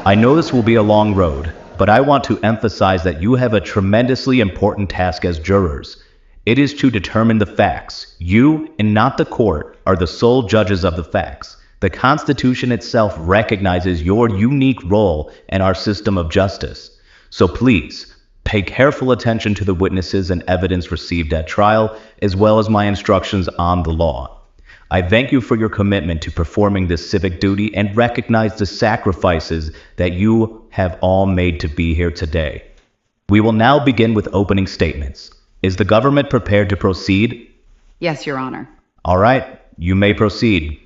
I know this will be a long road, but I want to emphasize that you have a tremendously important task as jurors. It is to determine the facts. You, and not the court, are the sole judges of the facts. The Constitution itself recognizes your unique role in our system of justice. So please, pay careful attention to the witnesses and evidence received at trial, as well as my instructions on the law. I thank you for your commitment to performing this civic duty and recognize the sacrifices that you have all made to be here today. We will now begin with opening statements. Is the government prepared to proceed? Yes, Your Honor. All right, you may proceed.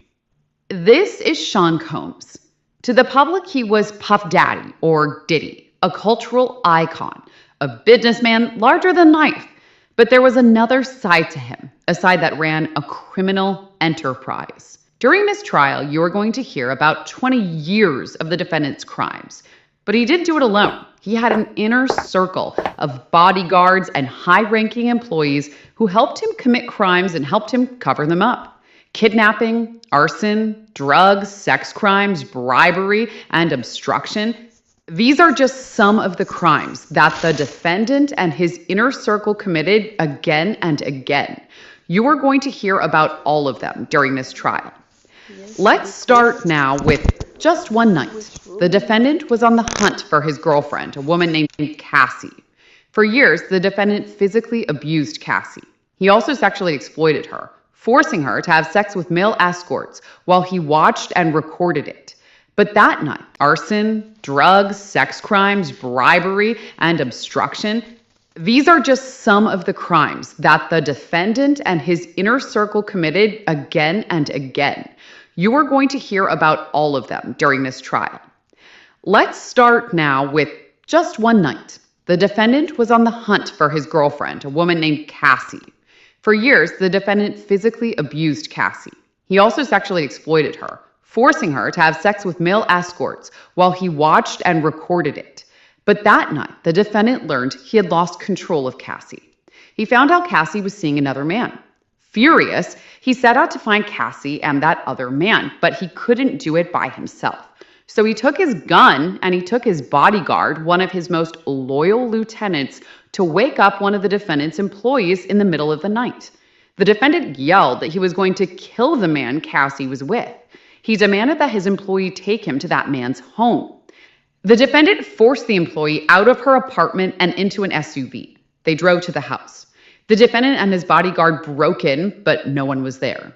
This is Sean Combs. To the public, he was Puff Daddy, or Diddy, a cultural icon, a businessman larger than life. But there was another side to him, a side that ran a criminal enterprise. During this trial, you are going to hear about 20 years of the defendant's crimes. But he didn't do it alone. He had an inner circle of bodyguards and high-ranking employees who helped him commit crimes and helped him cover them up. Kidnapping, arson, drugs, sex crimes, bribery, and obstruction. These are just some of the crimes that the defendant and his inner circle committed again and again. You are going to hear about all of them during this trial. Let's start now with just one night. The defendant was on the hunt for his girlfriend, a woman named Cassie. For years, the defendant physically abused Cassie. He also sexually exploited her, forcing her to have sex with male escorts while he watched and recorded it. But that night, arson, drugs, sex crimes, bribery, and obstruction, these are just some of the crimes that the defendant and his inner circle committed again and again. You are going to hear about all of them during this trial. Let's start now with just one night. The defendant was on the hunt for his girlfriend, a woman named Cassie. For years, the defendant physically abused Cassie. He also sexually exploited her, forcing her to have sex with male escorts while he watched and recorded it. But that night, the defendant learned he had lost control of Cassie. He found out Cassie was seeing another man. Furious, he set out to find Cassie and that other man, but he couldn't do it by himself. So he took his gun and he took his bodyguard, one of his most loyal lieutenants, to wake up one of the defendant's employees in the middle of the night. The defendant yelled that he was going to kill the man Cassie was with. He demanded that his employee take him to that man's home. The defendant forced the employee out of her apartment and into an SUV. They drove to the house. The defendant and his bodyguard broke in, but no one was there.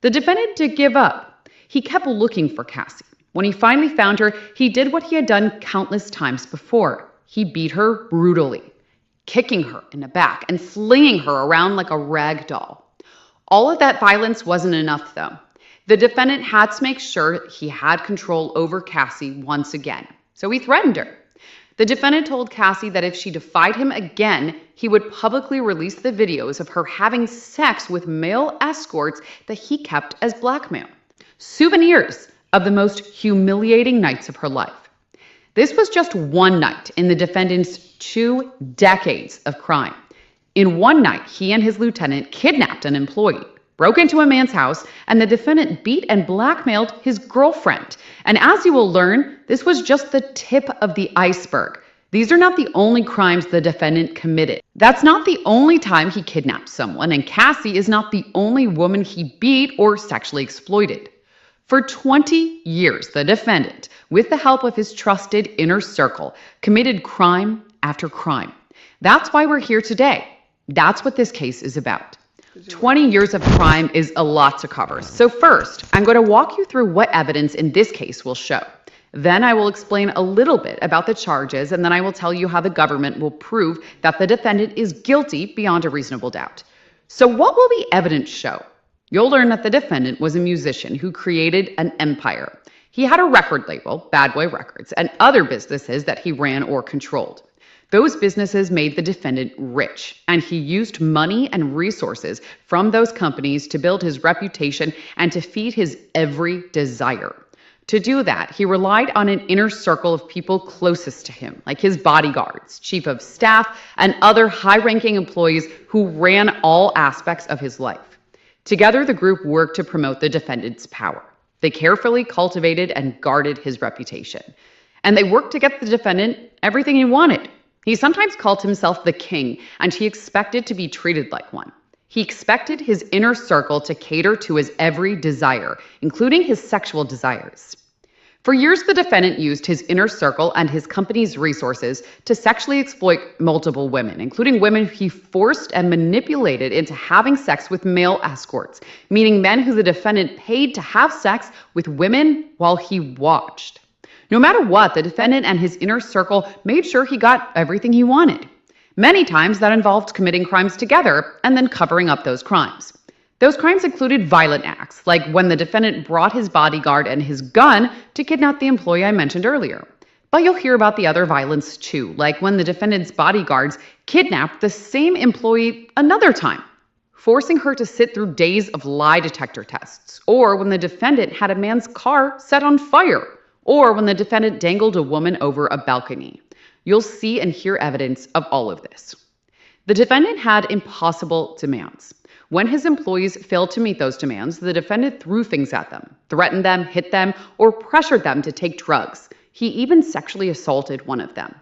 The defendant did give up. He kept looking for Cassie. When he finally found her, he did what he had done countless times before. He beat her brutally, kicking her in the back and flinging her around like a rag doll. All of that violence wasn't enough, though. The defendant had to make sure he had control over Cassie once again, so he threatened her. The defendant told Cassie that if she defied him again, he would publicly release the videos of her having sex with male escorts that he kept as blackmail. Souvenirs of the most humiliating nights of her life. This was just one night in the defendant's 2 decades of crime. In one night, he and his lieutenant kidnapped an employee, broke into a man's house, and the defendant beat and blackmailed his girlfriend. And as you will learn, this was just the tip of the iceberg. These are not the only crimes the defendant committed. That's not the only time he kidnapped someone, and Cassie is not the only woman he beat or sexually exploited. For 20 years, the defendant, with the help of his trusted inner circle, committed crime after crime. That's why we're here today. That's what this case is about. 20 years of crime is a lot to cover. So first, I'm going to walk you through what evidence in this case will show. Then I will explain a little bit about the charges, and then I will tell you how the government will prove that the defendant is guilty beyond a reasonable doubt. So what will the evidence show? You'll learn that the defendant was a musician who created an empire. He had a record label, Bad Boy Records, and other businesses that he ran or controlled. Those businesses made the defendant rich, and he used money and resources from those companies to build his reputation and to feed his every desire. To do that, he relied on an inner circle of people closest to him, like his bodyguards, chief of staff, and other high-ranking employees who ran all aspects of his life. Together, the group worked to promote the defendant's power. They carefully cultivated and guarded his reputation. And they worked to get the defendant everything he wanted. He sometimes called himself the king, and he expected to be treated like one. He expected his inner circle to cater to his every desire, including his sexual desires. For years, the defendant used his inner circle and his company's resources to sexually exploit multiple women, including women he forced and manipulated into having sex with male escorts, meaning men who the defendant paid to have sex with women while he watched. No matter what, the defendant and his inner circle made sure he got everything he wanted. Many times that involved committing crimes together and then covering up those crimes. Those crimes included violent acts, like when the defendant brought his bodyguard and his gun to kidnap the employee I mentioned earlier. But you'll hear about the other violence too, like when the defendant's bodyguards kidnapped the same employee another time, forcing her to sit through days of lie detector tests, or when the defendant had a man's car set on fire, or when the defendant dangled a woman over a balcony. You'll see and hear evidence of all of this. The defendant had impossible demands. When his employees failed to meet those demands, the defendant threw things at them, threatened them, hit them, or pressured them to take drugs. He even sexually assaulted one of them.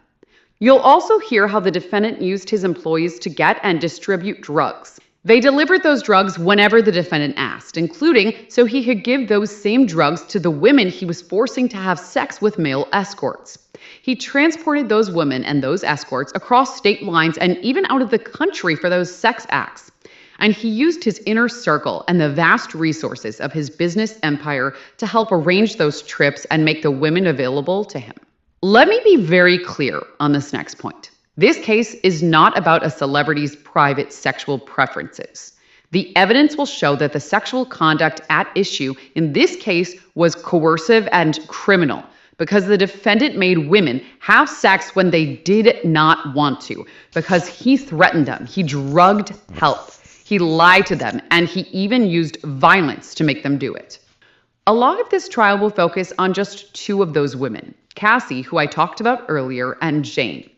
You'll also hear how the defendant used his employees to get and distribute drugs. They delivered those drugs whenever the defendant asked, including so he could give those same drugs to the women he was forcing to have sex with male escorts. He transported those women and those escorts across state lines and even out of the country for those sex acts. And he used his inner circle and the vast resources of his business empire to help arrange those trips and make the women available to him. Let me be very clear on this next point. This case is not about a celebrity's private sexual preferences. The evidence will show that the sexual conduct at issue in this case was coercive and criminal because the defendant made women have sex when they did not want to, because he threatened them, he drugged help. He lied to them, and he even used violence to make them do it. A lot of this trial will focus on just two of those women, Cassie, who I talked about earlier, and Jane.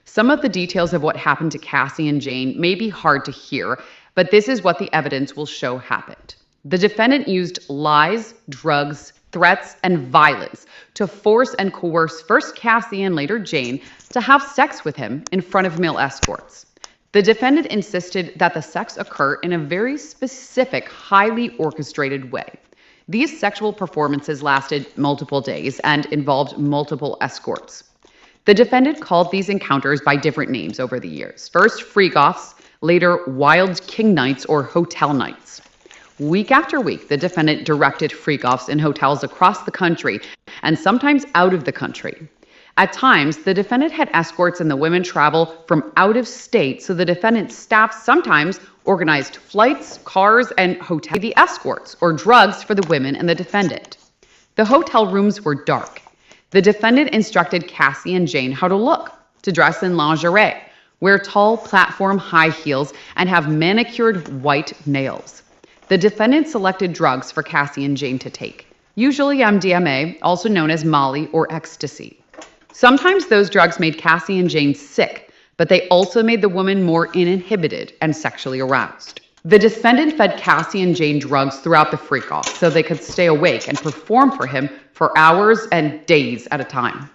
Some of the details of what happened to Cassie and Jane may be hard to hear, but this is what the evidence will show happened. The defendant used lies, drugs, threats, and violence to force and coerce first Cassie and later Jane to have sex with him in front of male escorts. The defendant insisted that the sex occur in a very specific, highly orchestrated way. These sexual performances lasted multiple days and involved multiple escorts. The defendant called these encounters by different names over the years. First, freak-offs, later, wild king nights or hotel nights. Week after week, the defendant directed freak-offs in hotels across the country and sometimes out of the country. At times, the defendant had escorts and the women travel from out of state, so the defendant's staff sometimes organized flights, cars, and hotel the escorts or drugs for the women and the defendant. The hotel rooms were dark. The defendant instructed Cassie and Jane how to look, to dress in lingerie, wear tall platform high heels, and have manicured white nails. The defendant selected drugs for Cassie and Jane to take, usually MDMA, also known as Molly or ecstasy. Sometimes those drugs made Cassie and Jane sick, but they also made the woman more uninhibited and sexually aroused. The defendant fed Cassie and Jane drugs throughout the freak-off so they could stay awake and perform for him for hours and days at a time.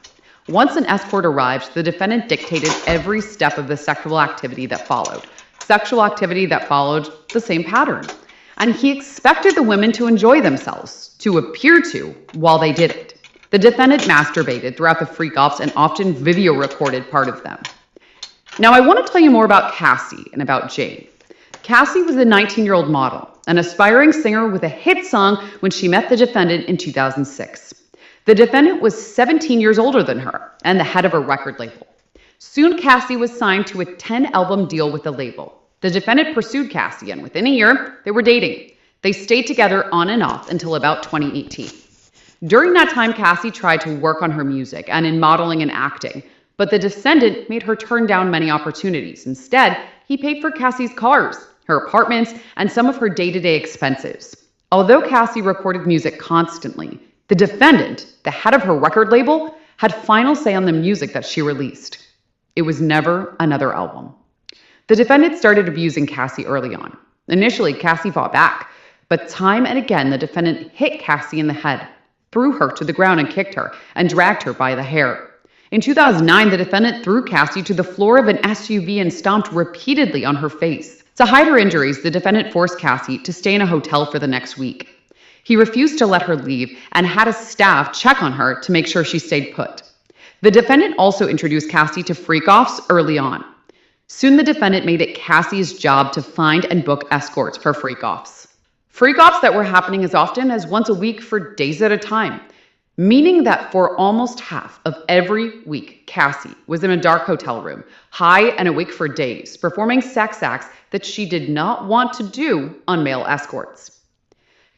Once an escort arrived, the defendant dictated every step of the sexual activity that followed. Sexual activity that followed the same pattern. And he expected the women to enjoy themselves, to appear to, while they did it. The defendant masturbated throughout the freak-offs and often video recorded part of them. Now I want to tell you more about Cassie and about Jane. Cassie was a 19-year-old model, an aspiring singer with a hit song when she met the defendant in 2006. The defendant was 17 years older than her and the head of a record label. Soon Cassie was signed to a 10-album deal with the label. The defendant pursued Cassie, and within a year, they were dating. They stayed together on and off until about 2018. During that time, Cassie tried to work on her music and in modeling and acting, but the defendant made her turn down many opportunities. Instead, he paid for Cassie's cars, her apartments, and some of her day-to-day expenses. Although Cassie recorded music constantly, the defendant, the head of her record label, had final say on the music that she released. It was never another album. The defendant started abusing Cassie early on. Initially, Cassie fought back, but time and again, the defendant hit Cassie in the head. threw her to the ground and kicked her, and dragged her by the hair. In 2009, the defendant threw Cassie to the floor of an SUV and stomped repeatedly on her face. To hide her injuries, the defendant forced Cassie to stay in a hotel for the next week. He refused to let her leave and had a staff check on her to make sure she stayed put. The defendant also introduced Cassie to freak-offs early on. Soon the defendant made it Cassie's job to find and book escorts for freak-offs. Freak-offs that were happening as often as once a week for days at a time, meaning that for almost half of every week, Cassie was in a dark hotel room, high and awake for days, performing sex acts that she did not want to do on male escorts.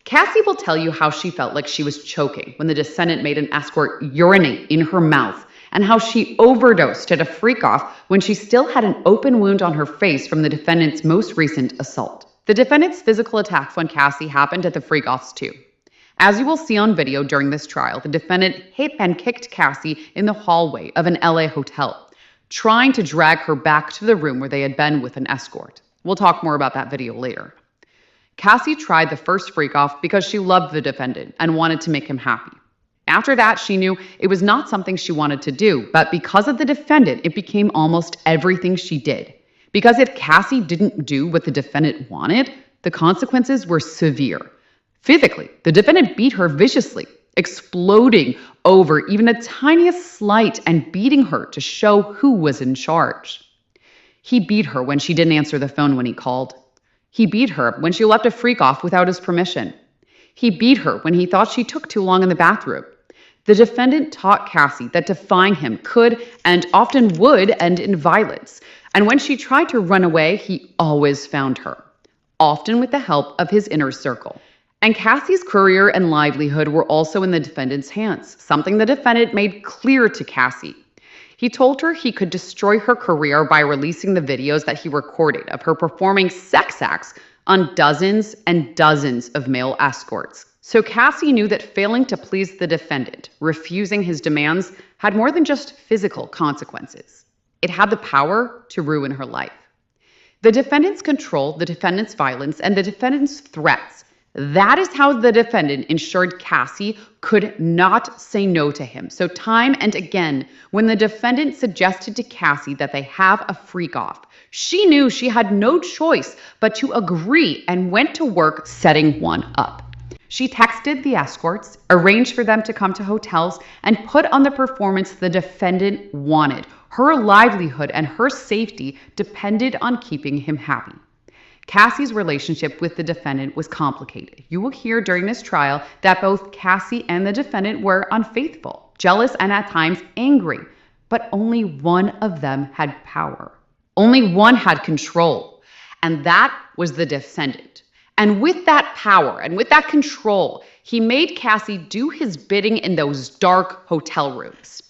Cassie will tell you how she felt like she was choking when the defendant made an escort urinate in her mouth, and how she overdosed at a freak-off when she still had an open wound on her face from the defendant's most recent assault. The defendant's physical attacks on Cassie happened at the freak-offs too. As you will see on video during this trial, the defendant hit and kicked Cassie in the hallway of an LA hotel, trying to drag her back to the room where they had been with an escort. We'll talk more about that video later. Cassie tried the first freak-off because she loved the defendant and wanted to make him happy. After that, she knew it was not something she wanted to do, but because of the defendant, it became almost everything she did. Because if Cassie didn't do what the defendant wanted, the consequences were severe. Physically, the defendant beat her viciously, exploding over even the tiniest slight and beating her to show who was in charge. He beat her when she didn't answer the phone when he called. He beat her when she left a freak-off without his permission. He beat her when he thought she took too long in the bathroom. The defendant taught Cassie that defying him could and often would end in violence. And when she tried to run away, he always found her, often with the help of his inner circle. And Cassie's career and livelihood were also in the defendant's hands, something the defendant made clear to Cassie. He told her he could destroy her career by releasing the videos that he recorded of her performing sex acts on dozens and dozens of male escorts. So Cassie knew that failing to please the defendant, refusing his demands, had more than just physical consequences. It had the power to ruin her life. The defendant's control, the defendant's violence, and the defendant's threats. That is how the defendant ensured Cassie could not say no to him. So time and again, when the defendant suggested to Cassie that they have a freak-off, she knew she had no choice but to agree and went to work setting one up. She texted the escorts, arranged for them to come to hotels, and put on the performance the defendant wanted. Her livelihood and her safety depended on keeping him happy. Cassie's relationship with the defendant was complicated. You will hear during this trial that both Cassie and the defendant were unfaithful, jealous, and at times angry, but only one of them had power. Only one had control, and that was the defendant. And with that power and with that control, he made Cassie do his bidding in those dark hotel rooms.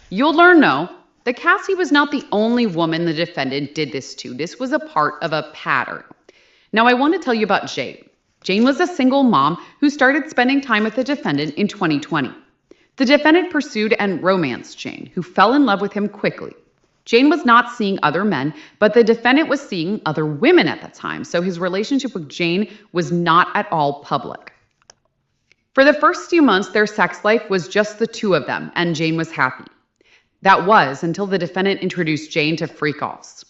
You'll learn, though, that Cassie was not the only woman the defendant did this to. This was a part of a pattern. Now, I want to tell you about Jane. Jane was a single mom who started spending time with the defendant in 2020. The defendant pursued and romanced Jane, who fell in love with him quickly. Jane was not seeing other men, but the defendant was seeing other women at the time, so his relationship with Jane was not at all public. For the first few months, their sex life was just the two of them, and Jane was happy. That was until the defendant introduced Jane to freak-offs.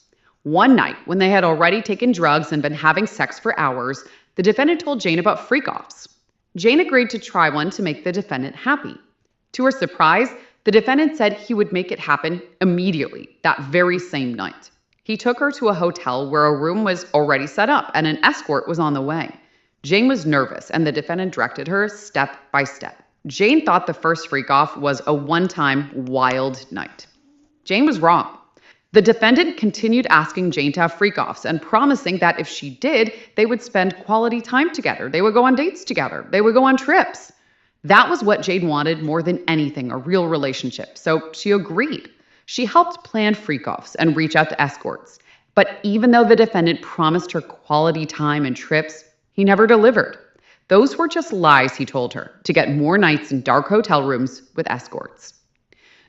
One night, when they had already taken drugs and been having sex for hours, the defendant told Jane about freak-offs. Jane agreed to try one to make the defendant happy. To her surprise, the defendant said he would make it happen immediately, that very same night. He took her to a hotel where a room was already set up and an escort was on the way. Jane was nervous, and the defendant directed her step by step. Jane thought the first freak-off was a one-time wild night. Jane was wrong. The defendant continued asking Jane to have freak-offs and promising that if she did, they would spend quality time together. They would go on dates together. They would go on trips. That was what Jane wanted more than anything, a real relationship. So she agreed. She helped plan freak-offs and reach out to escorts. But even though the defendant promised her quality time and trips, he never delivered. Those were just lies, he told her, to get more nights in dark hotel rooms with escorts.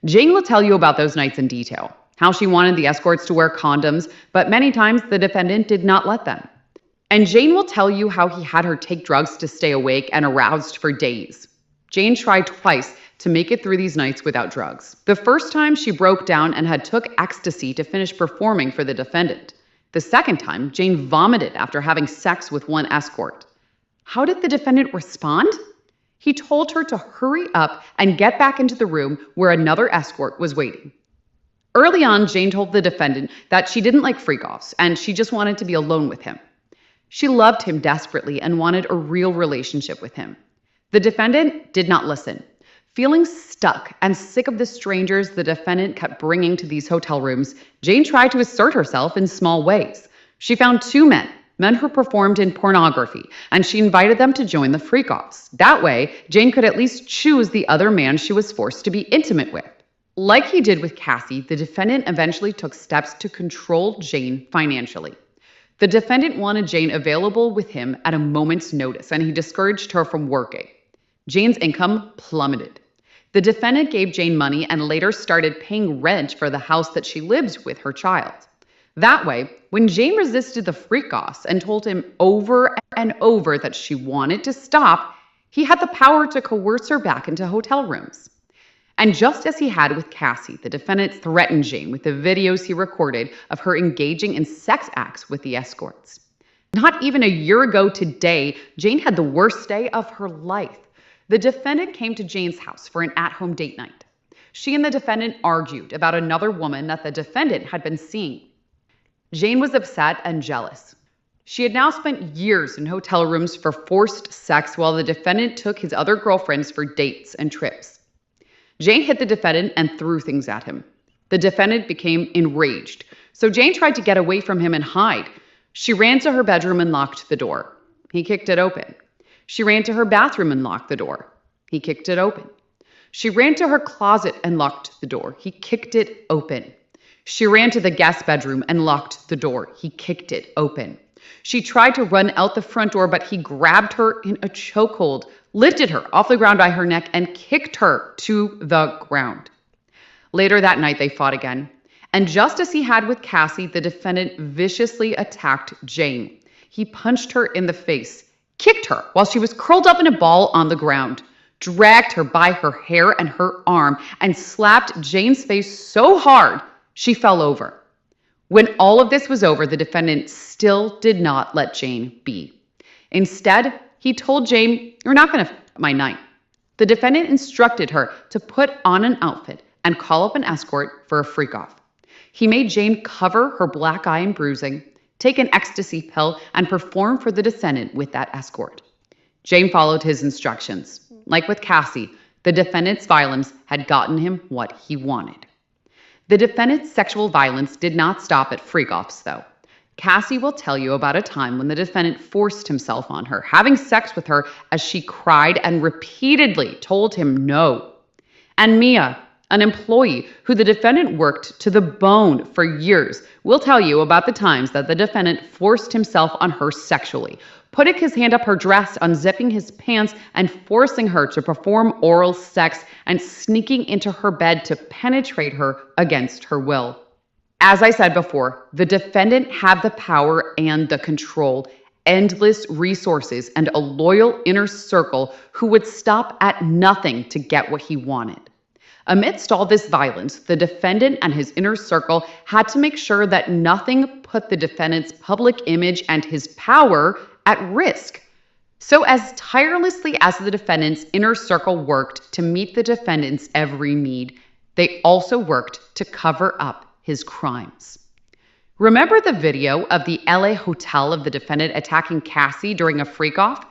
Jane will tell you about those nights in detail, how she wanted the escorts to wear condoms, but many times the defendant did not let them. And Jane will tell you how he had her take drugs to stay awake and aroused for days. Jane tried twice to make it through these nights without drugs. The first time, she broke down and had took ecstasy to finish performing for the defendant. The second time, Jane vomited after having sex with one escort. How did the defendant respond? He told her to hurry up and get back into the room where another escort was waiting. Early on, Jane told the defendant that she didn't like freak-offs and she just wanted to be alone with him. She loved him desperately and wanted a real relationship with him. The defendant did not listen. Feeling stuck and sick of the strangers the defendant kept bringing to these hotel rooms, Jane tried to assert herself in small ways. She found two men who performed in pornography, and she invited them to join the freak-offs. That way, Jane could at least choose the other man she was forced to be intimate with. Like he did with Cassie, the defendant eventually took steps to control Jane financially. The defendant wanted Jane available with him at a moment's notice, and he discouraged her from working. Jane's income plummeted. The defendant gave Jane money and later started paying rent for the house that she lives with her child. That way, when Jane resisted the freak-offs and told him over and over that she wanted to stop, he had the power to coerce her back into hotel rooms. And just as he had with Cassie, the defendant threatened Jane with the videos he recorded of her engaging in sex acts with the escorts. Not even a year ago today, Jane had the worst day of her life. The defendant came to Jane's house for an at-home date night. She and the defendant argued about another woman that the defendant had been seeing. Jane was upset and jealous. She had now spent years in hotel rooms for forced sex while the defendant took his other girlfriends for dates and trips. Jane hit the defendant and threw things at him. The defendant became enraged, so Jane tried to get away from him and hide. She ran to her bedroom and locked the door. He kicked it open. She ran to her bathroom and locked the door. He kicked it open. She ran to her closet and locked the door. He kicked it open. She ran to the guest bedroom and locked the door. He kicked it open. She tried to run out the front door, but he grabbed her in a chokehold, lifted her off the ground by her neck, and kicked her to the ground. Later that night, they fought again. And just as he had with Cassie, the defendant viciously attacked Jane. He punched her in the face, kicked her while she was curled up in a ball on the ground, dragged her by her hair and her arm, and slapped Jane's face so hard she fell over. When all of this was over, the defendant still did not let Jane be. Instead, he told Jane, "You're not going to my night." The defendant instructed her to put on an outfit and call up an escort for a freak-off. He made Jane cover her black eye and bruising, take an ecstasy pill, and perform for the defendant with that escort. Jane followed his instructions. Like with Cassie, the defendant's violence had gotten him what he wanted. The defendant's sexual violence did not stop at freak-offs, though. Cassie will tell you about a time when the defendant forced himself on her, having sex with her as she cried and repeatedly told him no. And Mia, an employee who the defendant worked to the bone for years, will tell you about the times that the defendant forced himself on her sexually, putting his hand up her dress, unzipping his pants, and forcing her to perform oral sex and sneaking into her bed to penetrate her against her will. As I said before, the defendant had the power and the control, endless resources, and a loyal inner circle who would stop at nothing to get what he wanted. Amidst all this violence, the defendant and his inner circle had to make sure that nothing put the defendant's public image and his power at risk. So as tirelessly as the defendant's inner circle worked to meet the defendant's every need, they also worked to cover up his crimes. Remember the video of the LA hotel of the defendant attacking Cassie during a freak-off?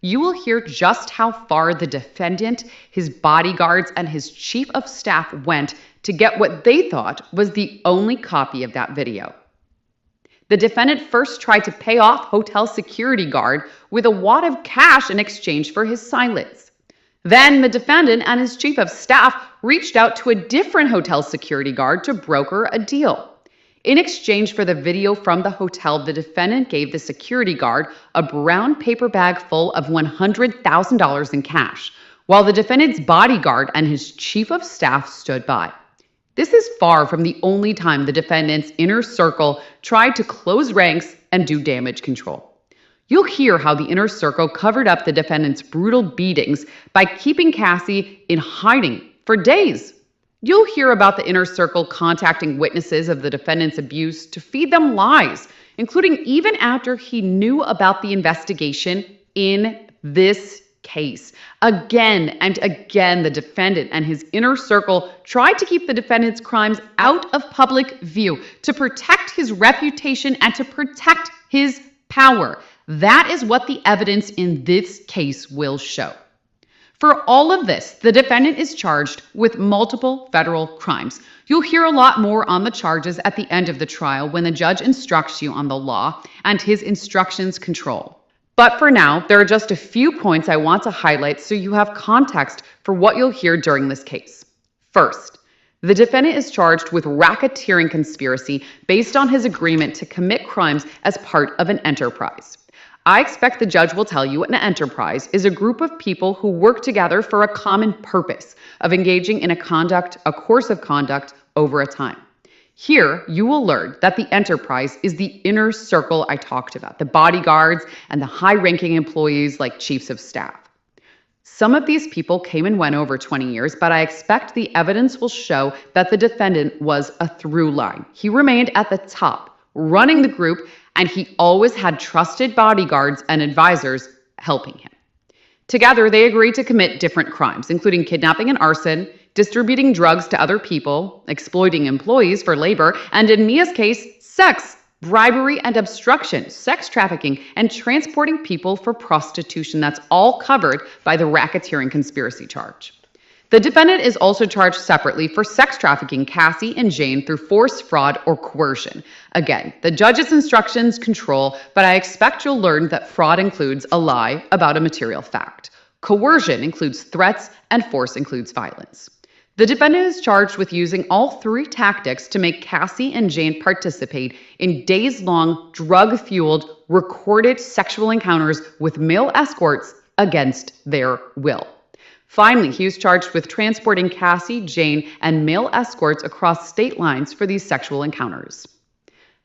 You will hear just how far the defendant, his bodyguards, and his chief of staff went to get what they thought was the only copy of that video. The defendant first tried to pay off hotel security guard with a wad of cash in exchange for his silence. Then the defendant and his chief of staff reached out to a different hotel security guard to broker a deal. In exchange for the video from the hotel, the defendant gave the security guard a brown paper bag full of $100,000 in cash, while the defendant's bodyguard and his chief of staff stood by. This is far from the only time the defendant's inner circle tried to close ranks and do damage control. You'll hear how the inner circle covered up the defendant's brutal beatings by keeping Cassie in hiding for days. You'll hear about the inner circle contacting witnesses of the defendant's abuse to feed them lies, including even after he knew about the investigation in this case. Again and again, the defendant and his inner circle tried to keep the defendant's crimes out of public view to protect his reputation and to protect his power. That is what the evidence in this case will show. For all of this, the defendant is charged with multiple federal crimes. You'll hear a lot more on the charges at the end of the trial when the judge instructs you on the law and his instructions control. But for now, there are just a few points I want to highlight so you have context for what you'll hear during this case. First, the defendant is charged with racketeering conspiracy based on his agreement to commit crimes as part of an enterprise. I expect the judge will tell you an enterprise is a group of people who work together for a common purpose of engaging in a course of conduct over a time. Here, you will learn that the enterprise is the inner circle I talked about, the bodyguards and the high-ranking employees like chiefs of staff. Some of these people came and went over 20 years, but I expect the evidence will show that the defendant was a through line. He remained at the top, running the group, and he always had trusted bodyguards and advisors helping him. Together, they agreed to commit different crimes, including kidnapping and arson, distributing drugs to other people, exploiting employees for labor, and in Mia's case, sex, bribery and obstruction, sex trafficking, and transporting people for prostitution. That's all covered by the racketeering conspiracy charge. The defendant is also charged separately for sex trafficking Cassie and Jane through force, fraud, or coercion. Again, the judge's instructions control, but I expect you'll learn that fraud includes a lie about a material fact. Coercion includes threats, and force includes violence. The defendant is charged with using all three tactics to make Cassie and Jane participate in days-long, drug-fueled, recorded sexual encounters with male escorts against their will. Finally, he was charged with transporting Cassie, Jane, and male escorts across state lines for these sexual encounters.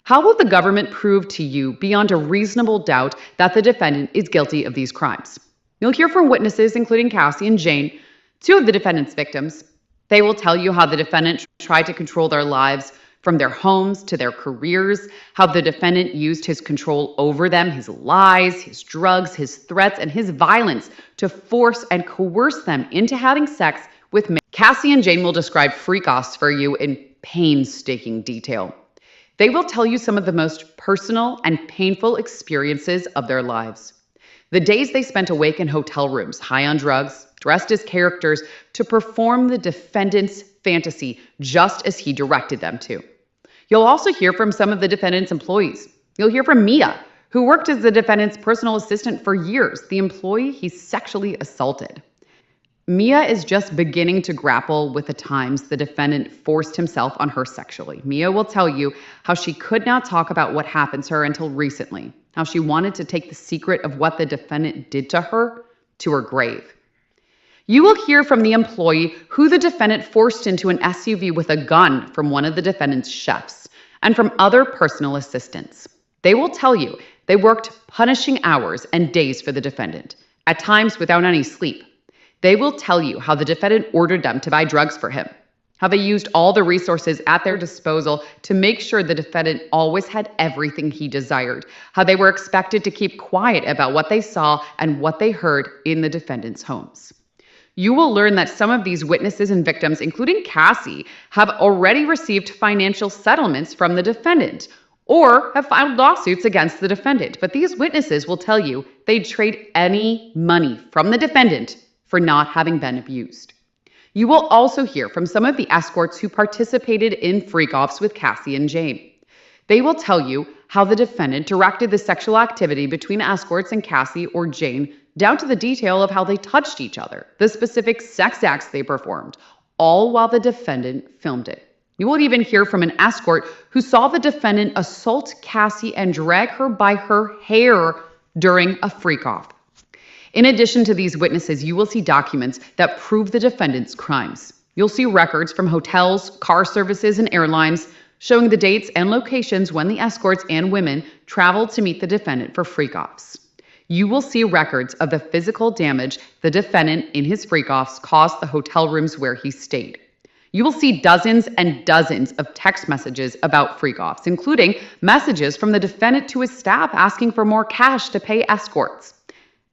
How will the government prove to you beyond a reasonable doubt that the defendant is guilty of these crimes? You'll hear from witnesses, including Cassie and Jane, two of the defendant's victims. They will tell you how the defendant tried to control their lives from their homes to their careers, how the defendant used his control over them, his lies, his drugs, his threats, and his violence to force and coerce them into having sex with men. Cassie and Jane will describe freak-offs for you in painstaking detail. They will tell you some of the most personal and painful experiences of their lives. The days they spent awake in hotel rooms, high on drugs, dressed as characters to perform the defendant's fantasy just as he directed them to. You'll also hear from some of the defendant's employees. You'll hear from Mia, who worked as the defendant's personal assistant for years, the employee he sexually assaulted. Mia is just beginning to grapple with the times the defendant forced himself on her sexually. Mia will tell you how she could not talk about what happened to her until recently, how she wanted to take the secret of what the defendant did to her to her grave. You will hear from the employee who the defendant forced into an SUV with a gun from one of the defendant's chefs and from other personal assistants. They will tell you they worked punishing hours and days for the defendant, at times without any sleep. They will tell you how the defendant ordered them to buy drugs for him, how they used all the resources at their disposal to make sure the defendant always had everything he desired, how they were expected to keep quiet about what they saw and what they heard in the defendant's homes. You will learn that some of these witnesses and victims, including Cassie, have already received financial settlements from the defendant or have filed lawsuits against the defendant. But these witnesses will tell you they'd trade any money from the defendant for not having been abused. You will also hear from some of the escorts who participated in freak-offs with Cassie and Jane. They will tell you how the defendant directed the sexual activity between escorts and Cassie or Jane down to the detail of how they touched each other, the specific sex acts they performed, all while the defendant filmed it. You will even hear from an escort who saw the defendant assault Cassie and drag her by her hair during a freak-off. In addition to these witnesses, you will see documents that prove the defendant's crimes. You'll see records from hotels, car services, and airlines showing the dates and locations when the escorts and women traveled to meet the defendant for freak-offs. You will see records of the physical damage the defendant in his freak-offs caused the hotel rooms where he stayed. You will see dozens and dozens of text messages about freak-offs, including messages from the defendant to his staff asking for more cash to pay escorts.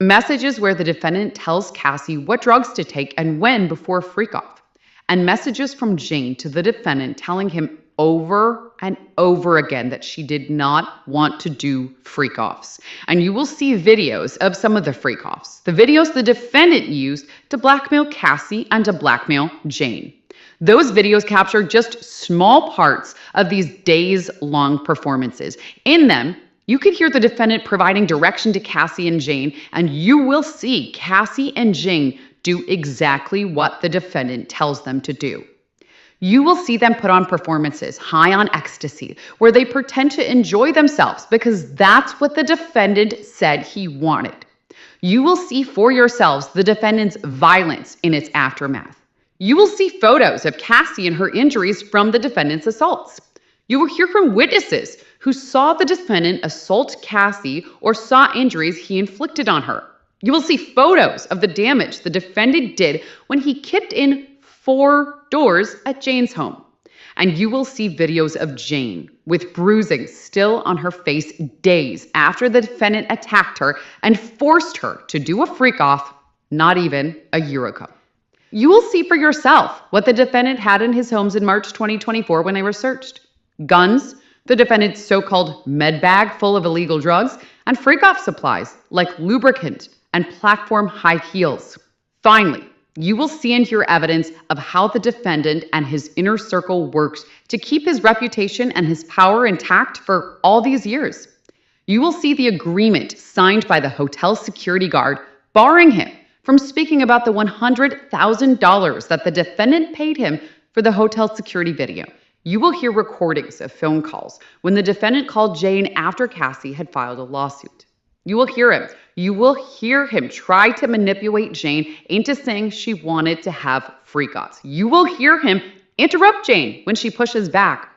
Messages where the defendant tells Cassie what drugs to take and when before freak-off. And messages from Jane to the defendant telling him over and over again that she did not want to do freak-offs. And you will see videos of some of the freak-offs, the videos the defendant used to blackmail Cassie and to blackmail Jane. Those videos capture just small parts of these days-long performances. In them, you could hear the defendant providing direction to Cassie and Jane, and you will see Cassie and Jane do exactly what the defendant tells them to do. You will see them put on performances high on ecstasy, where they pretend to enjoy themselves because that's what the defendant said he wanted. You will see for yourselves the defendant's violence in its aftermath. You will see photos of Cassie and her injuries from the defendant's assaults. You will hear from witnesses who saw the defendant assault Cassie or saw injuries he inflicted on her. You will see photos of the damage the defendant did when he kicked in 4 doors at Jane's home. And you will see videos of Jane with bruising still on her face days after the defendant attacked her and forced her to do a freak-off not even a year ago. You will see for yourself what the defendant had in his homes in March 2024 when they were searched. Guns, the defendant's so-called med bag full of illegal drugs, and freak-off supplies like lubricant and platform high heels. Finally, you will see and hear evidence of how the defendant and his inner circle worked to keep his reputation and his power intact for all these years. You will see the agreement signed by the hotel security guard barring him from speaking about the $100,000 that the defendant paid him for the hotel security video. You will hear recordings of phone calls when the defendant called Jane after Cassie had filed a lawsuit. You will hear him. You will hear him try to manipulate Jane into saying she wanted to have freak-offs. You will hear him interrupt Jane when she pushes back.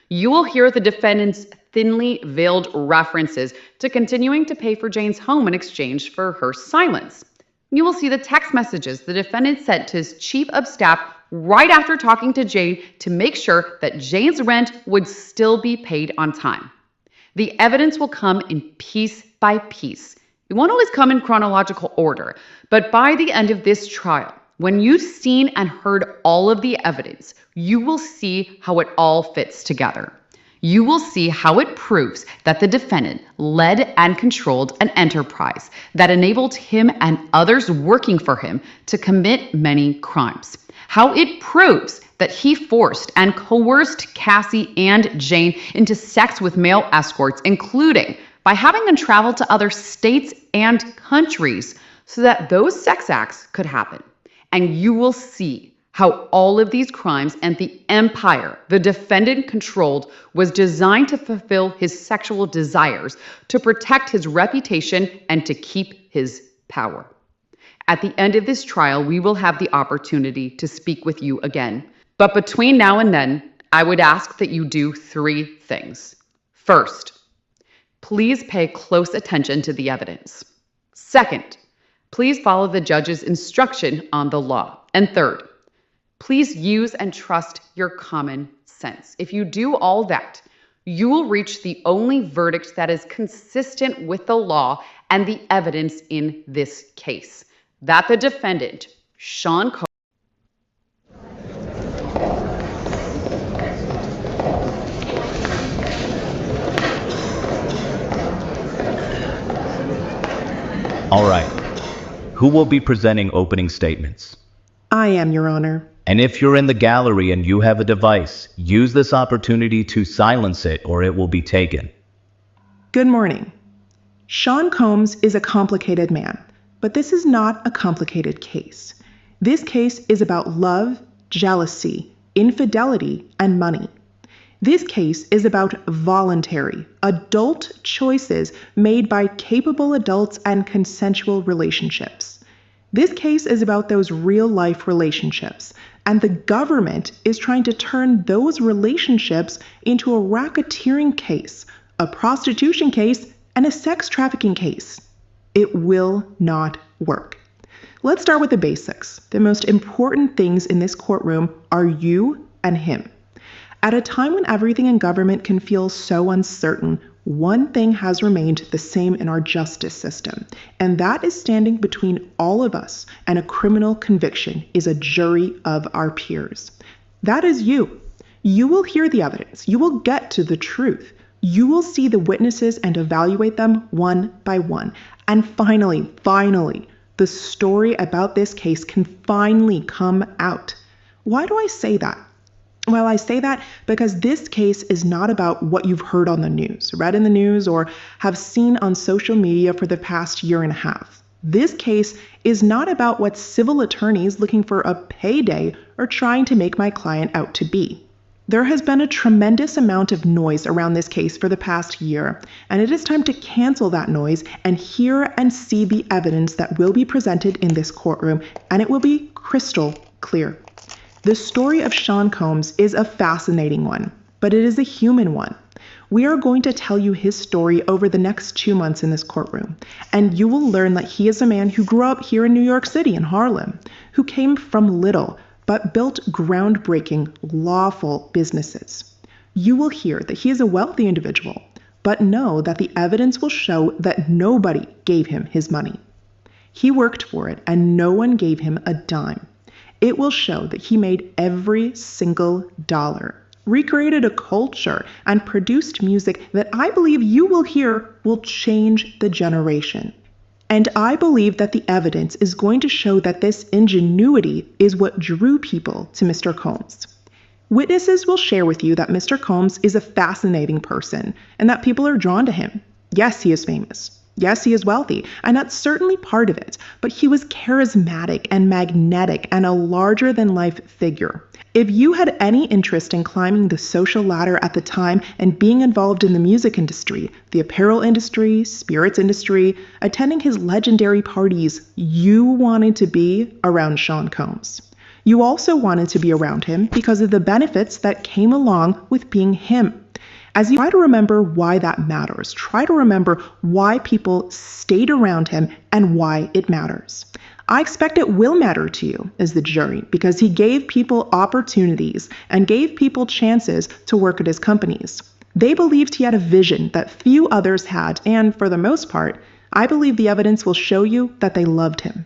You will hear the defendant's thinly veiled references to continuing to pay for Jane's home in exchange for her silence. You will see the text messages the defendant sent to his chief of staff right after talking to Jane to make sure that Jane's rent would still be paid on time. The evidence will come in piece by piece. It won't always come in chronological order, but by the end of this trial, when you've seen and heard all of the evidence, you will see how it all fits together. You will see how it proves that the defendant led and controlled an enterprise that enabled him and others working for him to commit many crimes. How it proves that he forced and coerced Cassie and Jane into sex with male escorts, including by having them travel to other states and countries so that those sex acts could happen. And you will see how all of these crimes and the empire the defendant controlled was designed to fulfill his sexual desires, to protect his reputation, and to keep his power. At the end of this trial, we will have the opportunity to speak with you again. But between now and then, I would ask that you do 3 things. First, please pay close attention to the evidence. Second, please follow the judge's instruction on the law. And third, please use and trust your common sense. If you do all that, you will reach the only verdict that is consistent with the law and the evidence in this case, that the defendant, Sean Combs, All right. Who will be presenting opening statements? I am, Your Honor. And if you're in the gallery and you have a device, use this opportunity to silence it or it will be taken. Good morning. Sean Combs is a complicated man, but this is not a complicated case. This case is about love, jealousy, infidelity, and money. This case is about voluntary, adult choices made by capable adults and consensual relationships. This case is about those real-life relationships, and the government is trying to turn those relationships into a racketeering case, a prostitution case, and a sex trafficking case. It will not work. Let's start with the basics. The most important things in this courtroom are you and him. At a time when everything in government can feel so uncertain, one thing has remained the same in our justice system, and that is standing between all of us and a criminal conviction is a jury of our peers. That is you. You will hear the evidence. You will get to the truth. You will see the witnesses and evaluate them one by one. And finally, the story about this case can finally come out. Why do I say that? Well, I say that because this case is not about what you've heard on the news, read in the news, or have seen on social media for the past year and a half. This case is not about what civil attorneys looking for a payday are trying to make my client out to be. There has been a tremendous amount of noise around this case for the past year, and it is time to cancel that noise and hear and see the evidence that will be presented in this courtroom, and it will be crystal clear. The story of Sean Combs is a fascinating one, but it is a human one. We are going to tell you his story over the next 2 months in this courtroom, and you will learn that he is a man who grew up here in New York City in Harlem, who came from little but built groundbreaking, lawful businesses. You will hear that he is a wealthy individual, but know that the evidence will show that nobody gave him his money. He worked for it, and no one gave him a dime. It will show that he made every single dollar, recreated a culture, and produced music that I believe you will hear will change the generation. And I believe that the evidence is going to show that this ingenuity is what drew people to Mr. Combs. Witnesses will share with you that Mr. Combs is a fascinating person and that people are drawn to him. Yes, he is famous. Yes, he is wealthy, and that's certainly part of it, but he was charismatic and magnetic and a larger-than-life figure. If you had any interest in climbing the social ladder at the time and being involved in the music industry, the apparel industry, spirits industry, attending his legendary parties, you wanted to be around Sean Combs. You also wanted to be around him because of the benefits that came along with being him. As you try to remember why that matters, try to remember why people stayed around him and why it matters. I expect it will matter to you as the jury because he gave people opportunities and gave people chances to work at his companies. They believed he had a vision that few others had, and for the most part, I believe the evidence will show you that they loved him.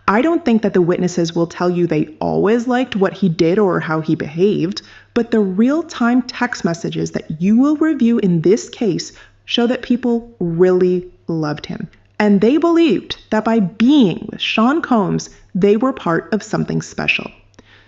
I don't think that the witnesses will tell you they always liked what he did or how he behaved, but the real-time text messages that you will review in this case show that people really loved him. And they believed that by being with Sean Combs, they were part of something special.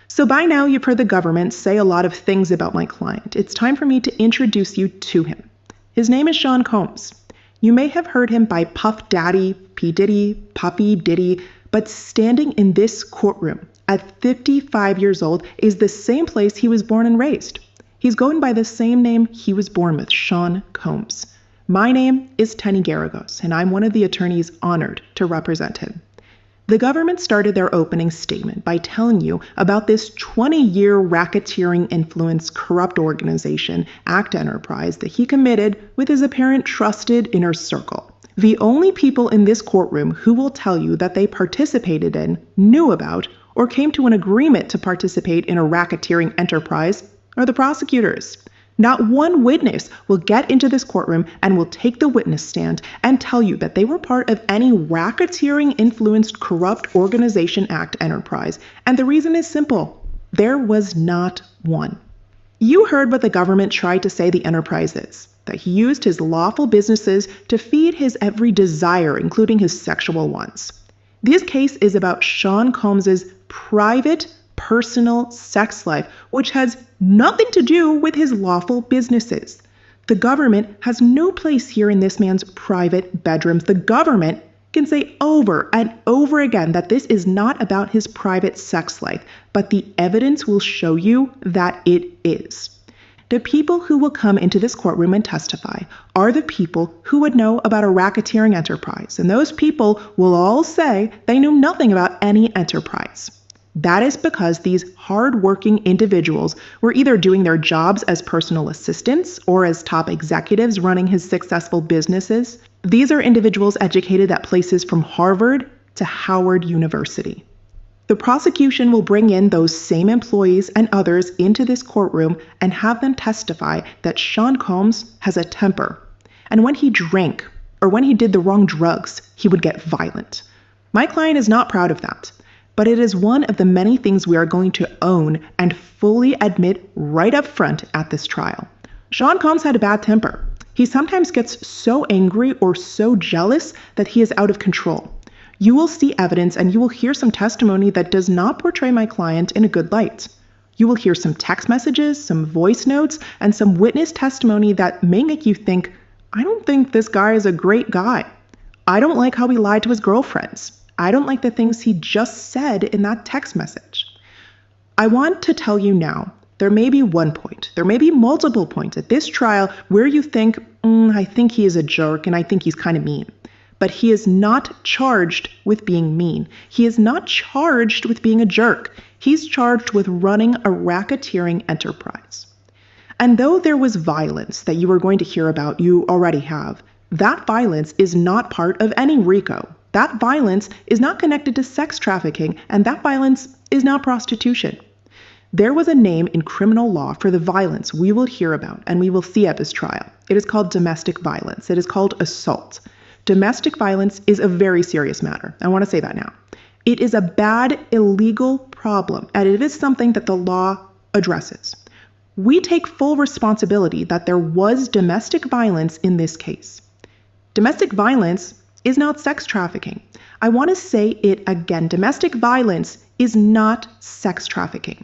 So by now you've heard the government say a lot of things about my client. It's time for me to introduce you to him. His name is Sean Combs. You may have heard him by Puff Daddy, P. Diddy, Puppy Diddy, but standing in this courtroom at 55 years old is the same place he was born and raised. He's going by the same name he was born with, Sean Combs. My name is Tenny Garagos, and I'm one of the attorneys honored to represent him. The government started their opening statement by telling you about this 20-year racketeering influence corrupt organization, Act Enterprise, that he committed with his apparent trusted inner circle. The only people in this courtroom who will tell you that they participated in, knew about, or came to an agreement to participate in a racketeering enterprise are the prosecutors. Not one witness will get into this courtroom and will take the witness stand and tell you that they were part of any racketeering-influenced corrupt organization Act Enterprise. And the reason is simple. There was not one. You heard what the government tried to say the enterprise is, that he used his lawful businesses to feed his every desire, including his sexual ones. This case is about Sean Combs' private, personal sex life, which has nothing to do with his lawful businesses. The government has no place here in this man's private bedrooms. The government can say over and over again that this is not about his private sex life, but the evidence will show you that it is. The people who will come into this courtroom and testify are the people who would know about a racketeering enterprise, and those people will all say they knew nothing about any enterprise. That is because these hard-working individuals were either doing their jobs as personal assistants or as top executives running his successful businesses. These are individuals educated at places from Harvard to Howard University. The prosecution will bring in those same employees and others into this courtroom and have them testify that Sean Combs has a temper. And when he drank or when he did the wrong drugs, he would get violent. My client is not proud of that, but it is one of the many things we are going to own and fully admit right up front at this trial. Sean Combs had a bad temper. He sometimes gets so angry or so jealous that he is out of control. You will see evidence and you will hear some testimony that does not portray my client in a good light. You will hear some text messages, some voice notes, and some witness testimony that may make you think, I don't think this guy is a great guy. I don't like how he lied to his girlfriends. I don't like the things he just said in that text message. I want to tell you now, there may be one point, there may be multiple points at this trial where you think, I think he is a jerk and I think he's kind of mean. But he is not charged with being mean. He is not charged with being a jerk. He's charged with running a racketeering enterprise. And though there was violence that you were going to hear about, you already have, that violence is not part of any RICO. That violence is not connected to sex trafficking, and that violence is not prostitution. There was a name in criminal law for the violence we will hear about and we will see at this trial. It is called domestic violence. It is called assault. Domestic violence is a very serious matter. I want to say that now. It is a bad, illegal problem, and it is something that the law addresses. We take full responsibility that there was domestic violence in this case. Domestic violence is not sex trafficking. I want to say it again. Domestic violence is not sex trafficking.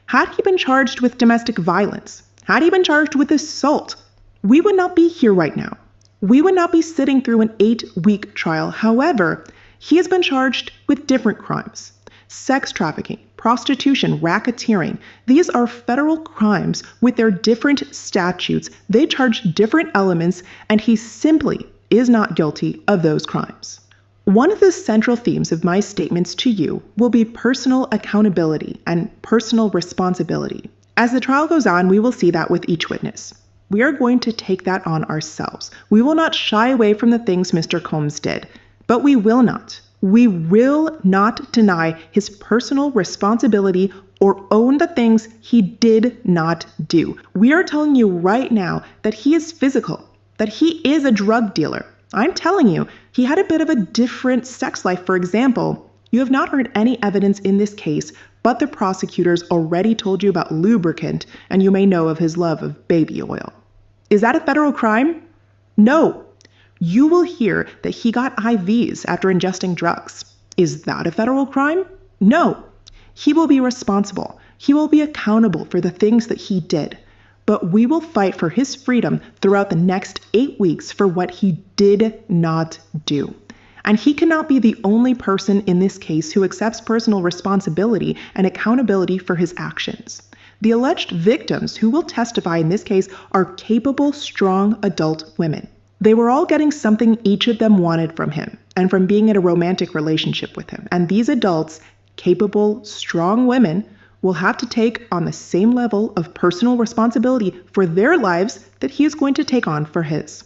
Had he been charged with domestic violence, had he been charged with assault, we would not be here right now. We would not be sitting through an 8-week trial. However, he has been charged with different crimes. Sex trafficking, prostitution, racketeering. These are federal crimes with their different statutes. They charge different elements, and he simply is not guilty of those crimes. One of the central themes of my statements to you will be personal accountability and personal responsibility. As the trial goes on, we will see that with each witness. We are going to take that on ourselves. We will not shy away from the things Mr. Combs did, but we will not deny his personal responsibility or own the things he did not do. We are telling you right now that he is physical, that he is a drug dealer. I'm telling you, he had a bit of a different sex life. For example, you have not heard any evidence in this case, but the prosecutors already told you about lubricant, and you may know of his love of baby oil. Is that a federal crime? No. You will hear that he got IVs after ingesting drugs. Is that a federal crime? No. He will be responsible. He will be accountable for the things that he did. But we will fight for his freedom throughout the next 8 weeks for what he did not do. And he cannot be the only person in this case who accepts personal responsibility and accountability for his actions. The alleged victims who will testify in this case are capable, strong adult women. They were all getting something each of them wanted from him and from being in a romantic relationship with him. And these adults, capable, strong women, will have to take on the same level of personal responsibility for their lives that he is going to take on for his.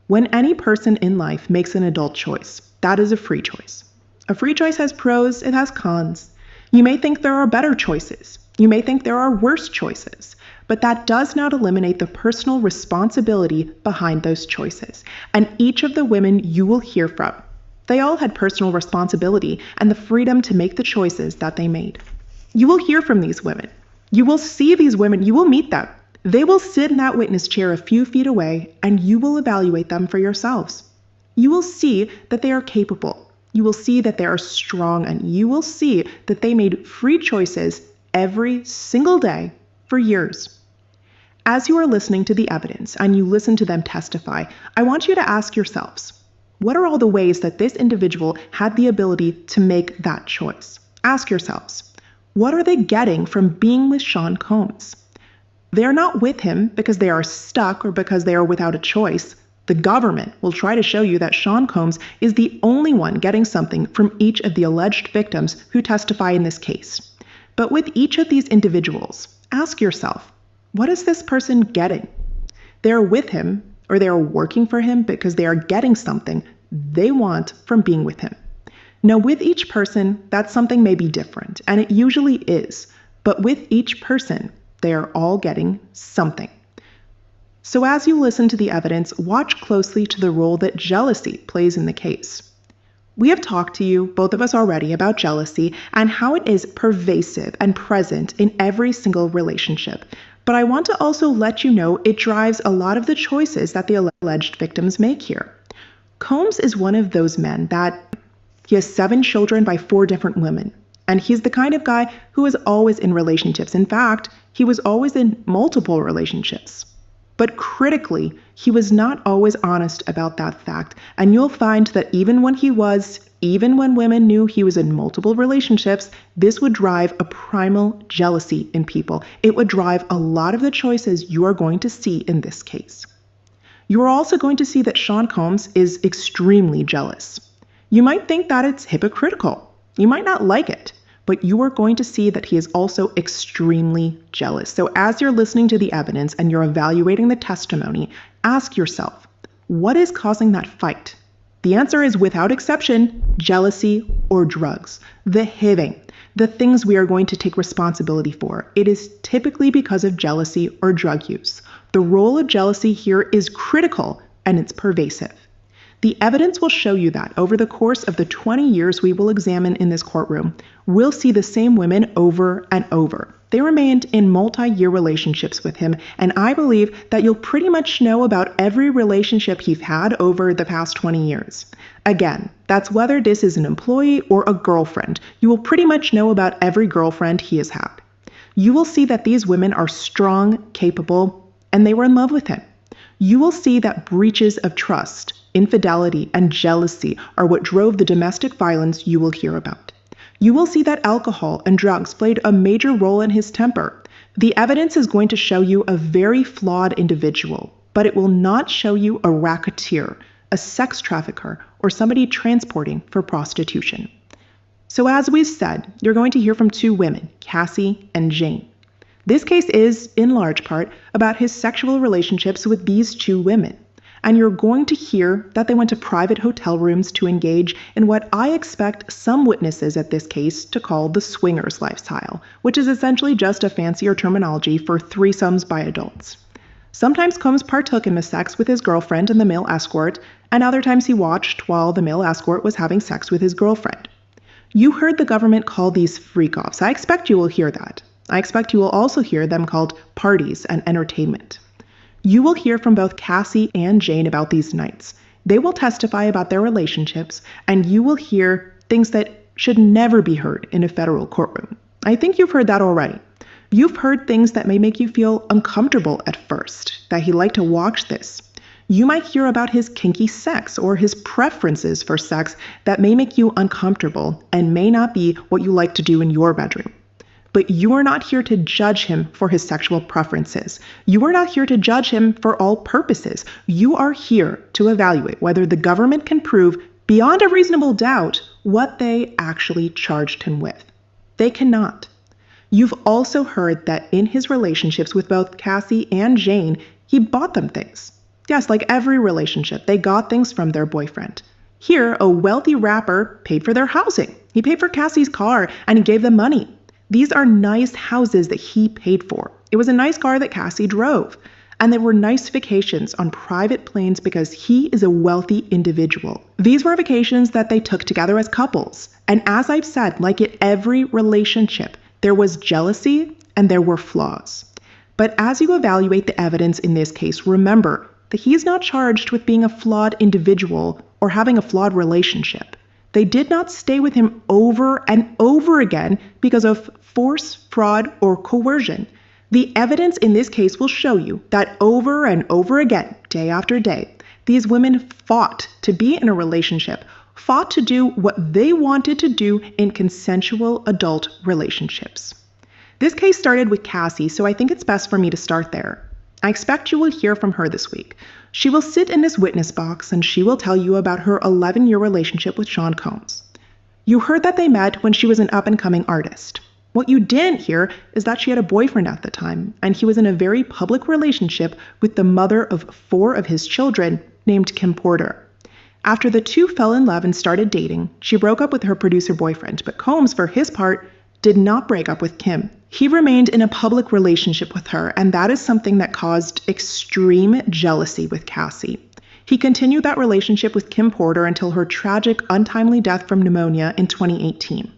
When any person in life makes an adult choice, that is a free choice. A free choice has pros, it has cons. You may think there are better choices. You may think there are worse choices, but that does not eliminate the personal responsibility behind those choices. And each of the women you will hear from, they all had personal responsibility and the freedom to make the choices that they made. You will hear from these women. You will see these women. You will meet them. They will sit in that witness chair a few feet away, and you will evaluate them for yourselves. You will see that they are capable. You will see that they are strong, and you will see that they made free choices every single day for years. As you are listening to the evidence and you listen to them testify, I want you to ask yourselves, what are all the ways that this individual had the ability to make that choice? Ask yourselves, what are they getting from being with Sean Combs? They are not with him because they are stuck or because they are without a choice. The government will try to show you that Sean Combs is the only one getting something from each of the alleged victims who testify in this case. But with each of these individuals, ask yourself, what is this person getting? They're with him, or they are working for him because they are getting something they want from being with him. Now, with each person, that something may be different, and it usually is. But with each person, they are all getting something. So as you listen to the evidence, watch closely to the role that jealousy plays in the case. We have talked to you, both of us already, about jealousy and how it is pervasive and present in every single relationship. But I want to also let you know it drives a lot of the choices that the alleged victims make here. Combs is one of those men that he has 7 children by 4 different women. And he's the kind of guy who is always in relationships. In fact, he was always in multiple relationships. But critically, he was not always honest about that fact. And you'll find that even when women knew he was in multiple relationships, this would drive a primal jealousy in people. It would drive a lot of the choices you are going to see in this case. You are also going to see that Sean Combs is extremely jealous. You might think that it's hypocritical. You might not like it, but you are going to see that he is also extremely jealous. So as you're listening to the evidence and you're evaluating the testimony, ask yourself, what is causing that fight? The answer is, without exception, jealousy or drugs. The hitting, the things we are going to take responsibility for. It is typically because of jealousy or drug use. The role of jealousy here is critical and it's pervasive. The evidence will show you that over the course of the 20 years we will examine in this courtroom, we'll see the same women over and over. They remained in multi-year relationships with him, and I believe that you'll pretty much know about every relationship he's had over the past 20 years. Again, that's whether this is an employee or a girlfriend. You will pretty much know about every girlfriend he has had. You will see that these women are strong, capable, and they were in love with him. You will see that breaches of trust, infidelity, and jealousy are what drove the domestic violence you will hear about. You will see that alcohol and drugs played a major role in his temper. The evidence is going to show you a very flawed individual, but it will not show you a racketeer, a sex trafficker, or somebody transporting for prostitution. So as we said, you're going to hear from 2 women, Cassie and Jane. This case is, in large part, about his sexual relationships with these 2 women. And you're going to hear that they went to private hotel rooms to engage in what I expect some witnesses at this case to call the swingers lifestyle, which is essentially just a fancier terminology for threesomes by adults. Sometimes Combs partook in the sex with his girlfriend and the male escort, and other times he watched while the male escort was having sex with his girlfriend. You heard the government call these freak-offs. I expect you will hear that. I expect you will also hear them called parties and entertainment. You will hear from both Cassie and Jane about these nights. They will testify about their relationships, and you will hear things that should never be heard in a federal courtroom. I think you've heard that already. You've heard things that may make you feel uncomfortable at first, that he liked to watch this. You might hear about his kinky sex or his preferences for sex that may make you uncomfortable and may not be what you like to do in your bedroom. But you are not here to judge him for his sexual preferences. You are not here to judge him for all purposes. You are here to evaluate whether the government can prove beyond a reasonable doubt what they actually charged him with. They cannot. You've also heard that in his relationships with both Cassie and Jane, he bought them things. Yes, like every relationship, they got things from their boyfriend. Here, a wealthy rapper paid for their housing. He paid for Cassie's car and he gave them money. These are nice houses that he paid for. It was a nice car that Cassie drove. And there were nice vacations on private planes because he is a wealthy individual. These were vacations that they took together as couples. And as I've said, like in every relationship, there was jealousy and there were flaws. But as you evaluate the evidence in this case, remember that he's not charged with being a flawed individual or having a flawed relationship. They did not stay with him over and over again because of force, fraud, or coercion. The evidence in this case will show you that over and over again, day after day, these women fought to be in a relationship, fought to do what they wanted to do in consensual adult relationships. This case started with Cassie, so I think it's best for me to start there. I expect you will hear from her this week. She will sit in this witness box and she will tell you about her 11-year relationship with Sean Combs. You heard that they met when she was an up-and-coming artist. What you didn't hear is that she had a boyfriend at the time, and he was in a very public relationship with the mother of 4 of his children, named Kim Porter. After the two fell in love and started dating, she broke up with her producer boyfriend, but Combs, for his part, did not break up with Kim. He remained in a public relationship with her, and that is something that caused extreme jealousy with Cassie. He continued that relationship with Kim Porter until her tragic, untimely death from pneumonia in 2018.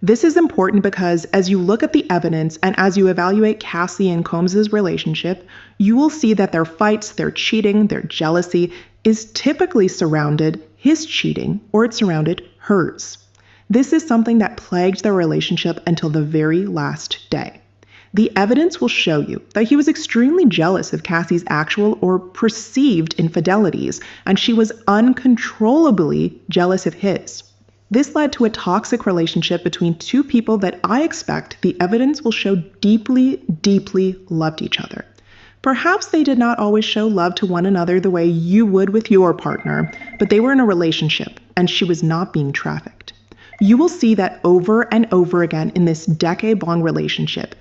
This is important because as you look at the evidence and as you evaluate Cassie and Combs' relationship, you will see that their fights, their cheating, their jealousy is typically surrounded his cheating or it surrounded hers. This is something that plagued their relationship until the very last day. The evidence will show you that he was extremely jealous of Cassie's actual or perceived infidelities, and she was uncontrollably jealous of his. This led to a toxic relationship between two people that I expect the evidence will show deeply, deeply loved each other. Perhaps they did not always show love to one another the way you would with your partner, but they were in a relationship, and she was not being trafficked. You will see that over and over again in this decade-long relationship.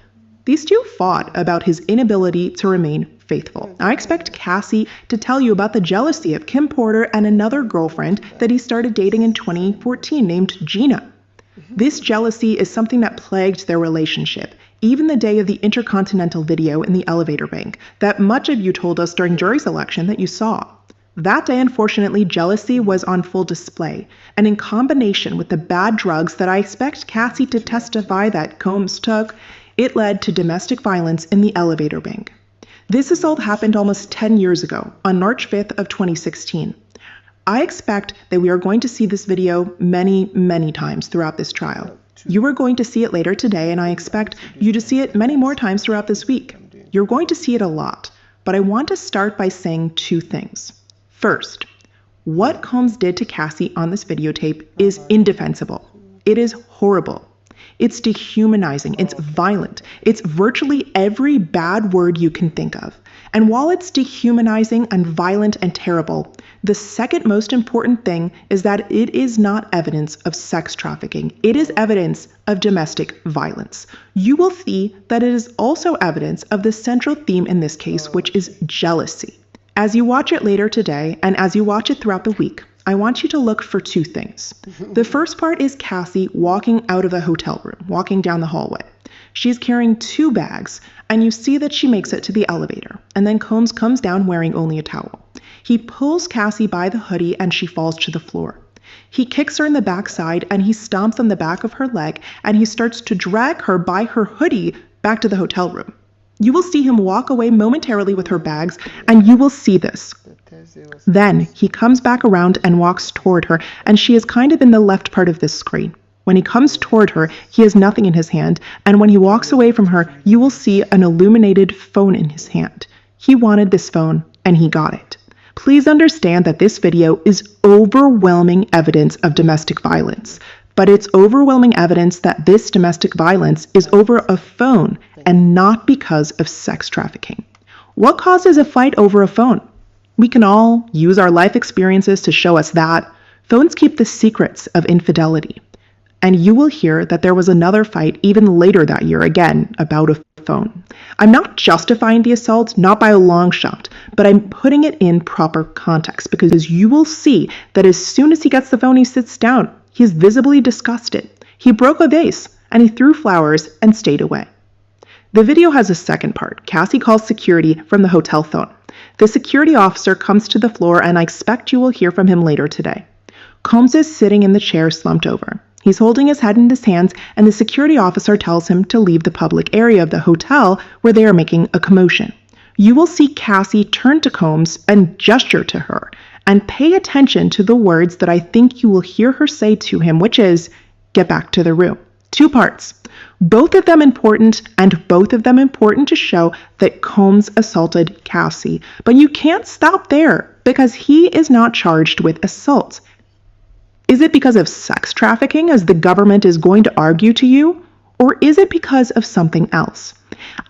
These two fought about his inability to remain faithful. I expect Cassie to tell you about the jealousy of Kim Porter and another girlfriend that he started dating in 2014 named Gina. This jealousy is something that plagued their relationship, even the day of the Intercontinental video in the elevator bank that much of you told us during jury selection that you saw. That day, unfortunately, jealousy was on full display, and in combination with the bad drugs that I expect Cassie to testify that Combs took, it led to domestic violence in the elevator bank. This assault happened almost 10 years ago, on March 5th of 2016. I expect that we are going to see this video many, many times throughout this trial. You are going to see it later today, and I expect you to see it many more times throughout this week. You're going to see it a lot, but I want to start by saying 2 things. First, what Combs did to Cassie on this videotape is indefensible. It is horrible. It's dehumanizing. It's violent. It's virtually every bad word you can think of. And while it's dehumanizing and violent and terrible, the second most important thing is that it is not evidence of sex trafficking. It is evidence of domestic violence. You will see that it is also evidence of the central theme in this case, which is jealousy. As you watch it later today, and as you watch it throughout the week, I want you to look for 2 things. The first part is Cassie walking out of the hotel room, walking down the hallway. She's carrying 2 bags, and you see that she makes it to the elevator, and then Combs comes down wearing only a towel. He pulls Cassie by the hoodie, and she falls to the floor. He kicks her in the backside, and he stomps on the back of her leg, and he starts to drag her by her hoodie back to the hotel room. You will see him walk away momentarily with her bags, and you will see this. Then he comes back around and walks toward her, and she is kind of in the left part of this screen. When he comes toward her, he has nothing in his hand, and when he walks away from her, you will see an illuminated phone in his hand. He wanted this phone, and he got it. Please understand that this video is overwhelming evidence of domestic violence, but it's overwhelming evidence that this domestic violence is over a phone and not because of sex trafficking. What causes a fight over a phone? We can all use our life experiences to show us that phones keep the secrets of infidelity. And you will hear that there was another fight even later that year, again, about a phone. I'm not justifying the assault, not by a long shot, but I'm putting it in proper context because you will see that as soon as he gets the phone, he sits down. He's visibly disgusted. He broke a vase and he threw flowers and stayed away. The video has a second part. Cassie calls security from the hotel phone. The security officer comes to the floor, and I expect you will hear from him later today. Combs is sitting in the chair slumped over. He's holding his head in his hands, and the security officer tells him to leave the public area of the hotel where they are making a commotion. You will see Cassie turn to Combs and gesture to her, and pay attention to the words that I think you will hear her say to him, which is, "Get back to the room." 2 parts. Both of them important, and both of them important to show that Combs assaulted Cassie. But you can't stop there, because he is not charged with assault. Is it because of sex trafficking, as the government is going to argue to you? Or is it because of something else?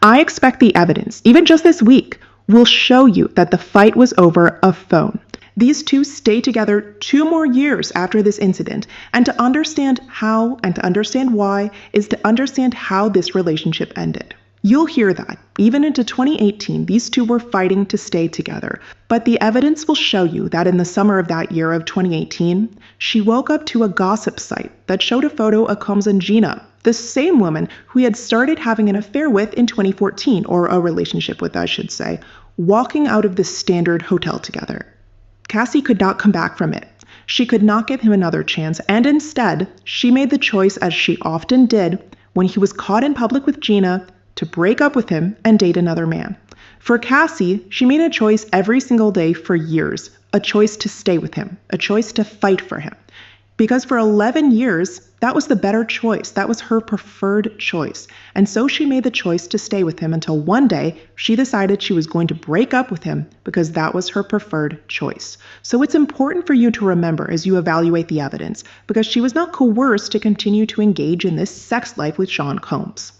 I expect the evidence, even just this week, will show you that the fight was over a phone. These two stayed together 2 more years after this incident, and to understand how and to understand why is to understand how this relationship ended. You'll hear that, even into 2018, these two were fighting to stay together. But the evidence will show you that in the summer of that year of 2018, she woke up to a gossip site that showed a photo of Combs and Gina, the same woman who he had started having an affair with in 2014, or a relationship with, I should say, walking out of the Standard Hotel together. Cassie could not come back from it. She could not give him another chance, and instead, she made the choice, as she often did, when he was caught in public with Gina, to break up with him and date another man. For Cassie, she made a choice every single day for years, a choice to stay with him, a choice to fight for him. Because for 11 years, that was the better choice. That was her preferred choice. And so she made the choice to stay with him until one day she decided she was going to break up with him because that was her preferred choice. So it's important for you to remember as you evaluate the evidence, because she was not coerced to continue to engage in this sex life with Sean Combs.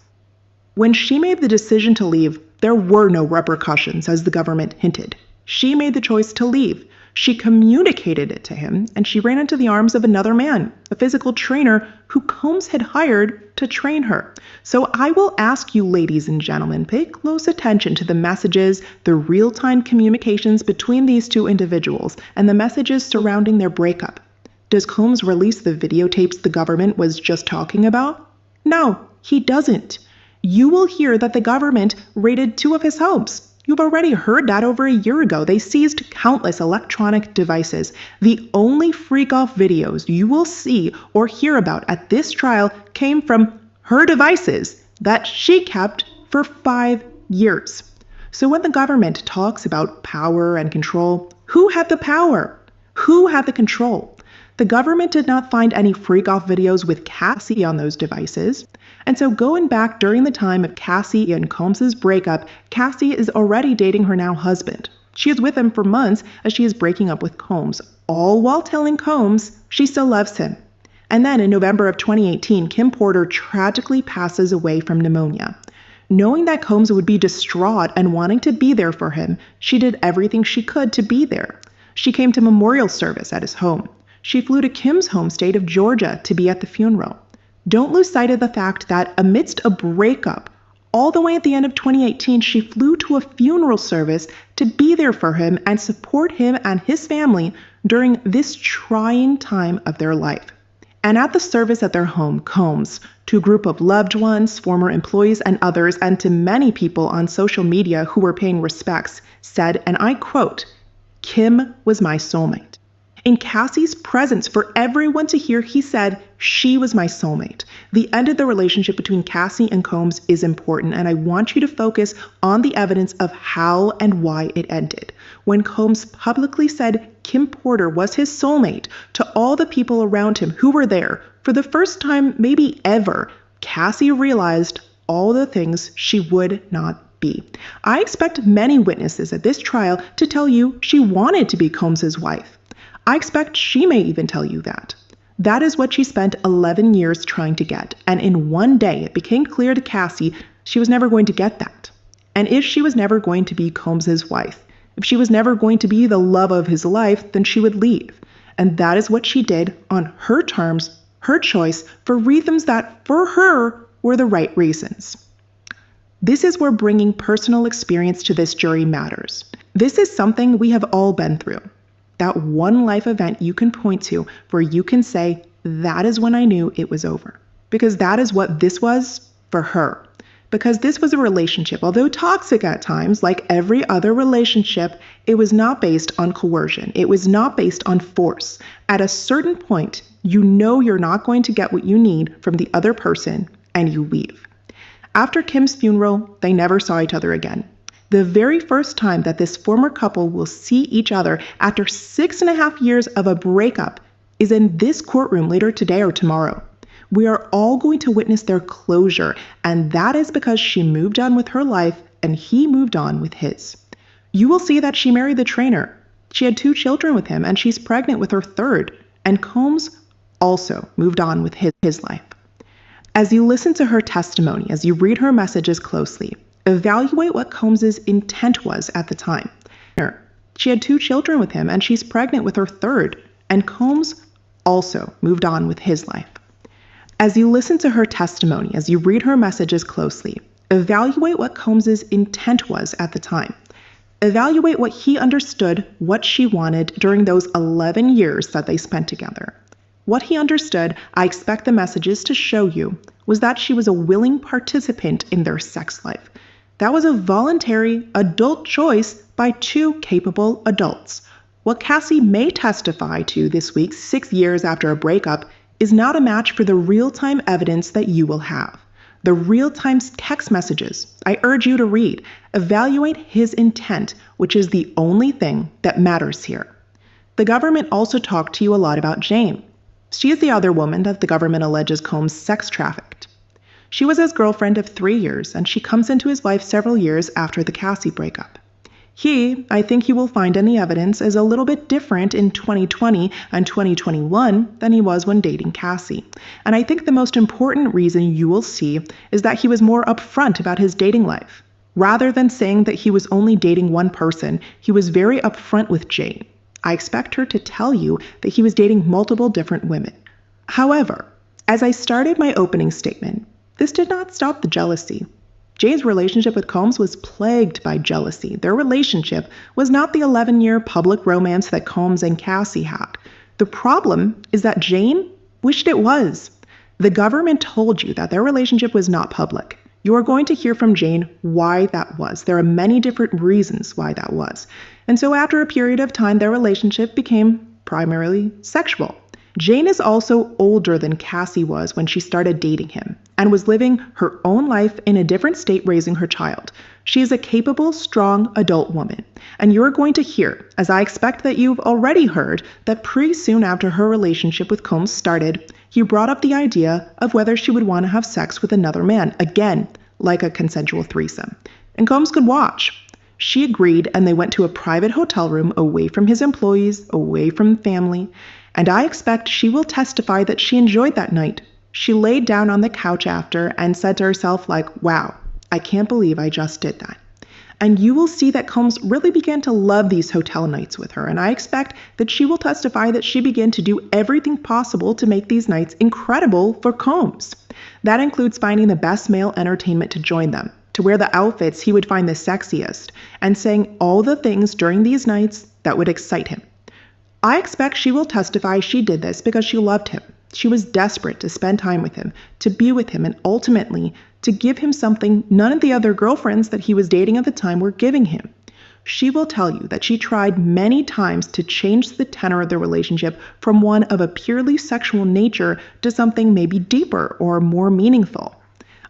When she made the decision to leave, there were no repercussions, as the government hinted. She made the choice to leave. She communicated it to him, and she ran into the arms of another man, a physical trainer who Combs had hired to train her. So I will ask you, ladies and gentlemen, pay close attention to the messages, the real-time communications between these two individuals, and the messages surrounding their breakup. Does Combs release the videotapes the government was just talking about? No, he doesn't. You will hear that the government raided 2 of his homes. You've already heard that over a year ago. They seized countless electronic devices. The only freak-off videos you will see or hear about at this trial came from her devices that she kept for 5 years. So when the government talks about power and control, who had the power? Who had the control? The government did not find any freak-off videos with Cassie on those devices. And so going back during the time of Cassie and Combs' breakup, Cassie is already dating her now husband. She is with him for months as she is breaking up with Combs, all while telling Combs she still loves him. And then in November of 2018, Kim Porter tragically passes away from pneumonia. Knowing that Combs would be distraught and wanting to be there for him, she did everything she could to be there. She came to memorial service at his home. She flew to Kim's home state of Georgia to be at the funeral. Don't lose sight of the fact that amidst a breakup, all the way at the end of 2018, she flew to a funeral service to be there for him and support him and his family during this trying time of their life. And at the service at their home, Combs, to a group of loved ones, former employees, and others, and to many people on social media who were paying respects, said, and I quote, "Kim was my soulmate." In Cassie's presence for everyone to hear, he said, she was my soulmate. The end of the relationship between Cassie and Combs is important, and I want you to focus on the evidence of how and why it ended. When Combs publicly said Kim Porter was his soulmate to all the people around him who were there, for the first time maybe ever, Cassie realized all the things she would not be. I expect many witnesses at this trial to tell you she wanted to be Combs' wife. I expect she may even tell you that. That is what she spent 11 years trying to get, and in one day it became clear to Cassie she was never going to get that. And if she was never going to be Combs' wife, if she was never going to be the love of his life, then she would leave. And that is what she did on her terms, her choice, for reasons that for her were the right reasons. This is where bringing personal experience to this jury matters. This is something we have all been through. That one life event you can point to where you can say, that is when I knew it was over. Because that is what this was for her. Because this was a relationship, although toxic at times, like every other relationship, it was not based on coercion. It was not based on force. At a certain point, you know you're not going to get what you need from the other person, and you leave. After Kim's funeral, they never saw each other again. The very first time that this former couple will see each other after 6.5 years of a breakup is in this courtroom later today or tomorrow. We are all going to witness their closure, and that is because she moved on with her life and he moved on with his. You will see that she married the trainer. She had 2 children with him, and she's pregnant with her 3rd, and Combs also moved on with his life. As you listen to her testimony, as you read her messages closely, Evaluate what Combs's intent was at the time. She had 2 children with him, and she's pregnant with her 3rd, and Combs also moved on with his life. As you listen to her testimony, as you read her messages closely, evaluate what Combs's intent was at the time. Evaluate what he understood, what she wanted during those 11 years that they spent together. What he understood, I expect the messages to show you, was that she was a willing participant in their sex life. That was a voluntary adult choice by 2 capable adults. What Cassie may testify to this week, 6 years after a breakup, is not a match for the real-time evidence that you will have. The real-time text messages, I urge you to read. Evaluate his intent, which is the only thing that matters here. The government also talked to you a lot about Jane. She is the other woman that the government alleges Combs sex trafficked. She was his girlfriend of 3 years, and she comes into his life several years after the Cassie breakup. I think you will find in the evidence, is a little bit different in 2020 and 2021 than he was when dating Cassie. And I think the most important reason you will see is that he was more upfront about his dating life. Rather than saying that he was only dating one person, he was very upfront with Jane. I expect her to tell you that he was dating multiple different women. However, as I started my opening statement, this did not stop the jealousy. Jane's relationship with Combs was plagued by jealousy. Their relationship was not the 11-year public romance that Combs and Cassie had. The problem is that Jane wished it was. The government told you that their relationship was not public. You are going to hear from Jane why that was. There are many different reasons why that was. And so after a period of time, their relationship became primarily sexual. Jane is also older than Cassie was when she started dating him and was living her own life in a different state raising her child. She is a capable, strong adult woman. And you're going to hear, as I expect that you've already heard, that pretty soon after her relationship with Combs started, he brought up the idea of whether she would want to have sex with another man, again, like a consensual threesome. And Combs could watch. She agreed, and they went to a private hotel room away from his employees, away from family. And I expect she will testify that she enjoyed that night. She laid down on the couch after and said to herself, wow, I can't believe I just did that. And you will see that Combs really began to love these hotel nights with her. And I expect that she will testify that she began to do everything possible to make these nights incredible for Combs. That includes finding the best male entertainment to join them, to wear the outfits he would find the sexiest, and saying all the things during these nights that would excite him. I expect she will testify she did this because she loved him. She was desperate to spend time with him, to be with him, and ultimately to give him something none of the other girlfriends that he was dating at the time were giving him. She will tell you that she tried many times to change the tenor of the relationship from one of a purely sexual nature to something maybe deeper or more meaningful.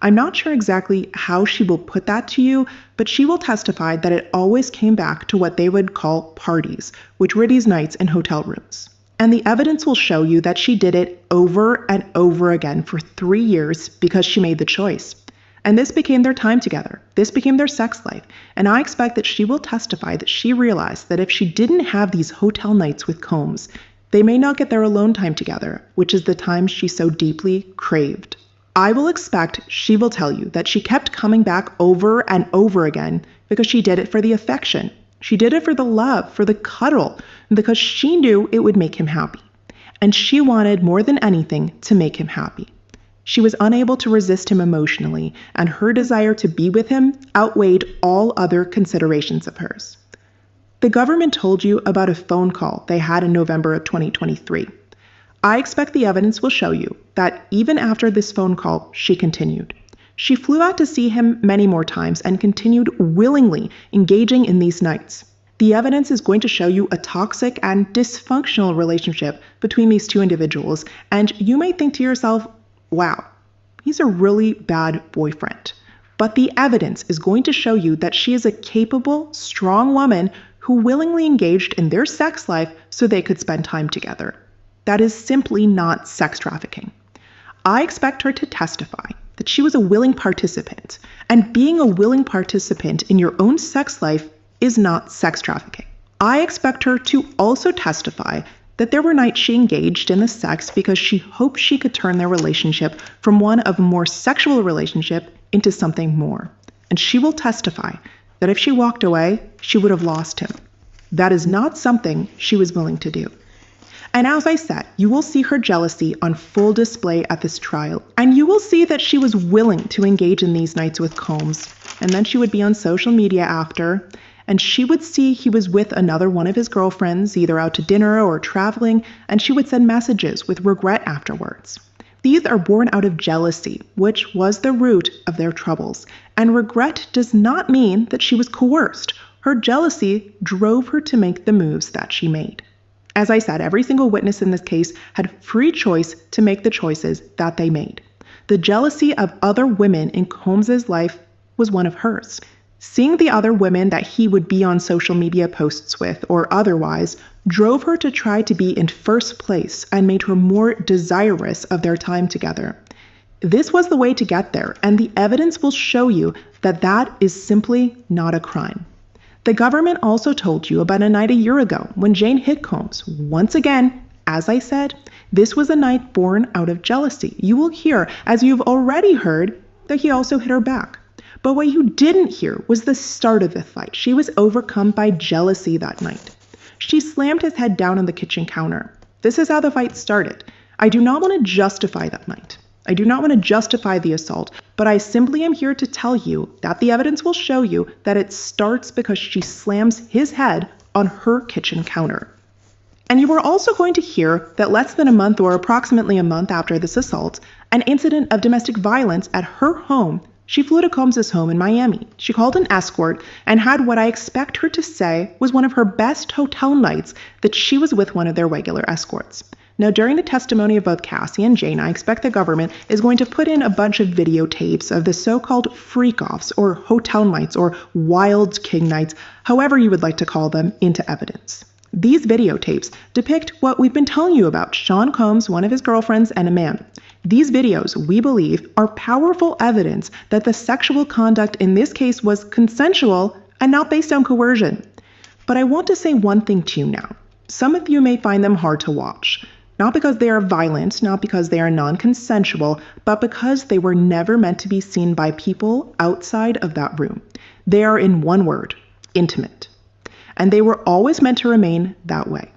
I'm not sure exactly how she will put that to you, but she will testify that it always came back to what they would call parties, which were these nights in hotel rooms. And the evidence will show you that she did it over and over again for 3 years because she made the choice. And this became their time together. This became their sex life. And I expect that she will testify that she realized that if she didn't have these hotel nights with Combs, they may not get their alone time together, which is the time she so deeply craved. I will expect she will tell you that she kept coming back over and over again because she did it for the affection. She did it for the love, for the cuddle, because she knew it would make him happy. And she wanted more than anything to make him happy. She was unable to resist him emotionally, and her desire to be with him outweighed all other considerations of hers. The government told you about a phone call they had in November of 2023. I expect the evidence will show you that even after this phone call, she continued. She flew out to see him many more times and continued willingly engaging in these nights. The evidence is going to show you a toxic and dysfunctional relationship between these two individuals, and you may think to yourself, wow, he's a really bad boyfriend. But the evidence is going to show you that she is a capable, strong woman who willingly engaged in their sex life so they could spend time together. That is simply not sex trafficking. I expect her to testify that she was a willing participant, and being a willing participant in your own sex life is not sex trafficking. I expect her to also testify that there were nights she engaged in the sex because she hoped she could turn their relationship from one of a more sexual relationship into something more. and she will testify that if she walked away, she would have lost him. That is not something she was willing to do. And as I said, you will see her jealousy on full display at this trial, and you will see that she was willing to engage in these nights with Combs, and then she would be on social media after, and she would see he was with another one of his girlfriends, either out to dinner or traveling, and she would send messages with regret afterwards. These are born out of jealousy, which was the root of their troubles, and regret does not mean that she was coerced. Her jealousy drove her to make the moves that she made. As I said, every single witness in this case had free choice to make the choices that they made. The jealousy of other women in Combs's life was one of hers. Seeing the other women that he would be on social media posts with or otherwise drove her to try to be in first place and made her more desirous of their time together. This was the way to get there, and the evidence will show you that that is simply not a crime. The government also told you about a night a year ago when Jane hit Combs. Once again, as I said, this was a night born out of jealousy. You will hear, as you've already heard, that he also hit her back. But what you didn't hear was the start of the fight. She was overcome by jealousy that night. She slammed his head down on the kitchen counter. This is how the fight started. I do not want to justify that night. I do not want to justify the assault, but I simply am here to tell you that the evidence will show you that it starts because she slams his head on her kitchen counter. And you are also going to hear that less than a month or approximately a month after this assault, an incident of domestic violence at her home, she flew to Combs' home in Miami. She called an escort and had what I expect her to say was one of her best hotel nights that she was with one of their regular escorts. Now, during the testimony of both Cassie and Jane, I expect the government is going to put in a bunch of videotapes of the so-called freak-offs or hotel nights or wild king nights, however you would like to call them, into evidence. These videotapes depict what we've been telling you about Sean Combs, one of his girlfriends, and a man. These videos, we believe, are powerful evidence that the sexual conduct in this case was consensual and not based on coercion. But I want to say one thing to you now. Some of you may find them hard to watch. Not because they are violent, not because they are non-consensual, but because they were never meant to be seen by people outside of that room. They are, in one word, intimate. And they were always meant to remain that way.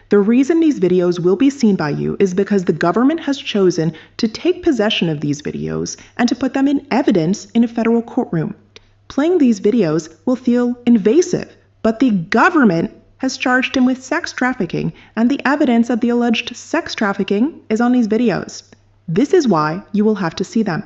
The reason these videos will be seen by you is because the government has chosen to take possession of these videos and to put them in evidence in a federal courtroom. Playing these videos will feel invasive, but the government has charged him with sex trafficking, and the evidence of the alleged sex trafficking is on these videos. This is why you will have to see them.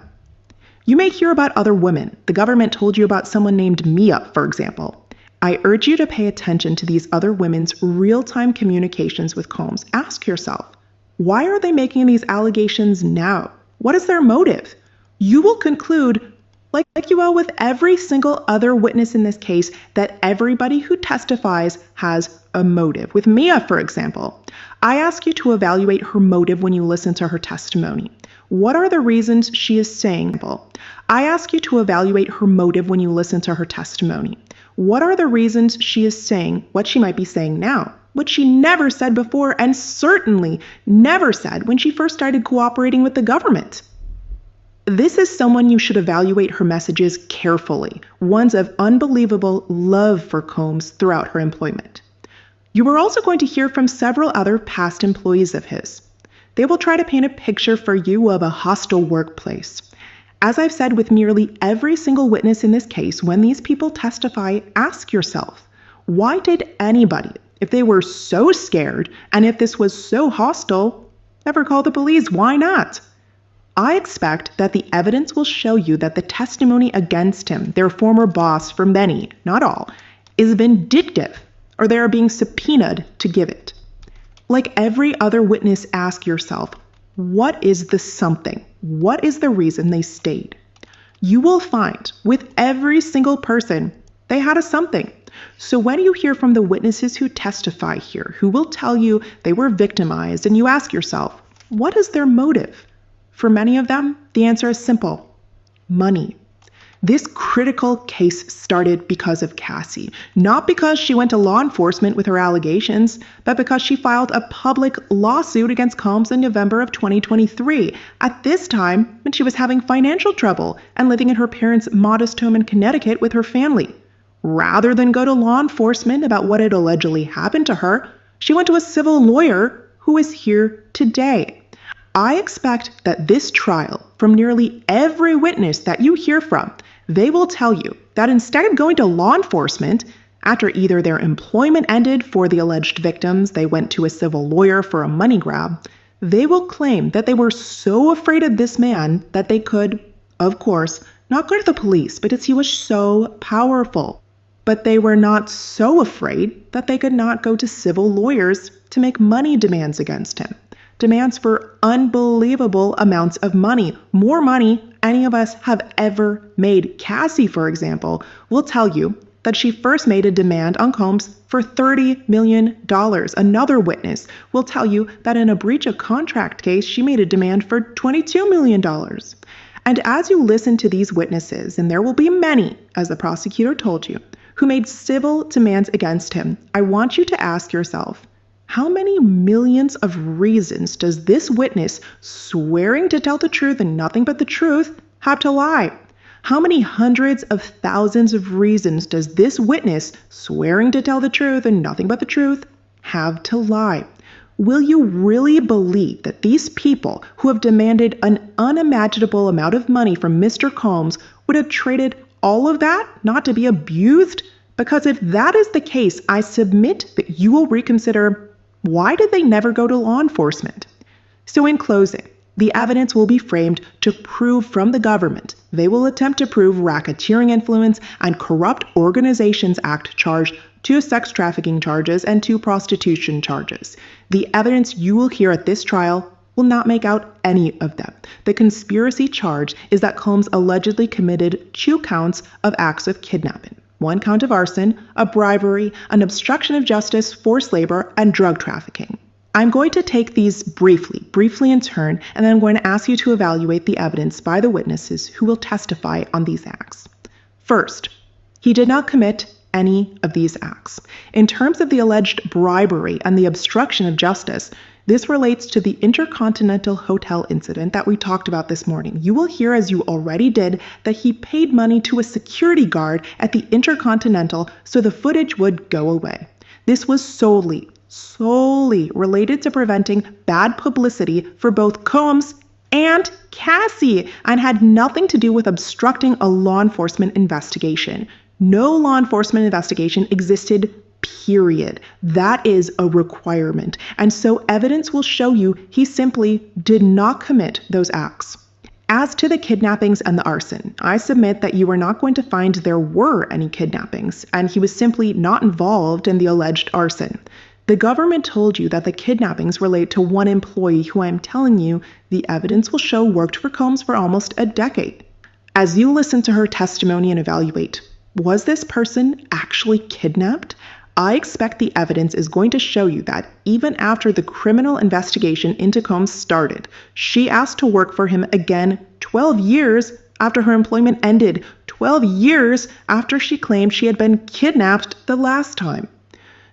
You may hear about other women. The government told you about someone named Mia, for example. I urge you to pay attention to these other women's real-time communications with Combs. Ask yourself, why are they making these allegations now? What is their motive? You will conclude, like you will with every single other witness in this case, that everybody who testifies has a motive. With Mia, for example, I ask you to evaluate her motive when you listen to her testimony. What are the reasons she is saying? I ask you to evaluate her motive when you listen to her testimony. What are the reasons she is saying what she might be saying now, what she never said before and certainly never said when she first started cooperating with the government? This is someone you should evaluate her messages carefully, ones of unbelievable love for Combs throughout her employment. You are also going to hear from several other past employees of his. They will try to paint a picture for you of a hostile workplace. As I've said with nearly every single witness in this case, when these people testify, ask yourself, why did anybody, if they were so scared and if this was so hostile, ever call the police? Why not? I expect that the evidence will show you that the testimony against him, their former boss, for many, not all, is vindictive, or they are being subpoenaed to give it. Like every other witness, ask yourself, what is the something? What is the reason they stayed? You will find with every single person, they had a something. So when you hear from the witnesses who testify here, who will tell you they were victimized, and you ask yourself, what is their motive? For many of them, the answer is simple: money. This critical case started because of Cassie, not because she went to law enforcement with her allegations, but because she filed a public lawsuit against Combs in November of 2023, at this time when she was having financial trouble and living in her parents' modest home in Connecticut with her family. Rather than go to law enforcement about what had allegedly happened to her, she went to a civil lawyer who is here today. I expect that this trial, from nearly every witness that you hear from, they will tell you that instead of going to law enforcement, after either their employment ended for the alleged victims, they went to a civil lawyer for a money grab, they will claim that they were so afraid of this man that they could, of course, not go to the police because he was so powerful. But they were not so afraid that they could not go to civil lawyers to make money demands against him. Demands for unbelievable amounts of money, more money any of us have ever made. Cassie, for example, will tell you that she first made a demand on Combs for $30 million. Another witness will tell you that in a breach of contract case, she made a demand for $22 million. And as you listen to these witnesses, and there will be many, as the prosecutor told you, who made civil demands against him, I want you to ask yourself, how many millions of reasons does this witness swearing to tell the truth and nothing but the truth have to lie? How many hundreds of thousands of reasons does this witness swearing to tell the truth and nothing but the truth have to lie? Will you really believe that these people who have demanded an unimaginable amount of money from Mr. Combs would have traded all of that not to be abused? Because if that is the case, I submit that you will reconsider, why did they never go to law enforcement? So in closing, the evidence will be framed to prove from the government. They will attempt to prove racketeering influence and Corrupt Organizations Act charge, 2 sex trafficking charges, and 2 prostitution charges. The evidence you will hear at this trial will not make out any of them. The conspiracy charge is that Combs allegedly committed 2 counts of acts of kidnapping. 1 count of arson, a bribery, an obstruction of justice, forced labor, and drug trafficking. I'm going to take these briefly in turn, and then I'm going to ask you to evaluate the evidence by the witnesses who will testify on these acts. First, he did not commit any of these acts. In terms of the alleged bribery and the obstruction of justice, this relates to the Intercontinental Hotel incident that we talked about this morning. You will hear, as you already did, that he paid money to a security guard at the Intercontinental so the footage would go away. This was solely related to preventing bad publicity for both Combs and Cassie and had nothing to do with obstructing a law enforcement investigation. No law enforcement investigation existed, period. That is a requirement. And so evidence will show you he simply did not commit those acts. As to the kidnappings and the arson, I submit that you are not going to find there were any kidnappings, and he was simply not involved in the alleged arson. The government told you that the kidnappings relate to 1 employee who I'm telling you the evidence will show worked for Combs for almost a decade. As you listen to her testimony and evaluate, was this person actually kidnapped? I expect the evidence is going to show you that even after the criminal investigation into Combs started, she asked to work for him again 12 years after her employment ended, 12 years after she claimed she had been kidnapped the last time.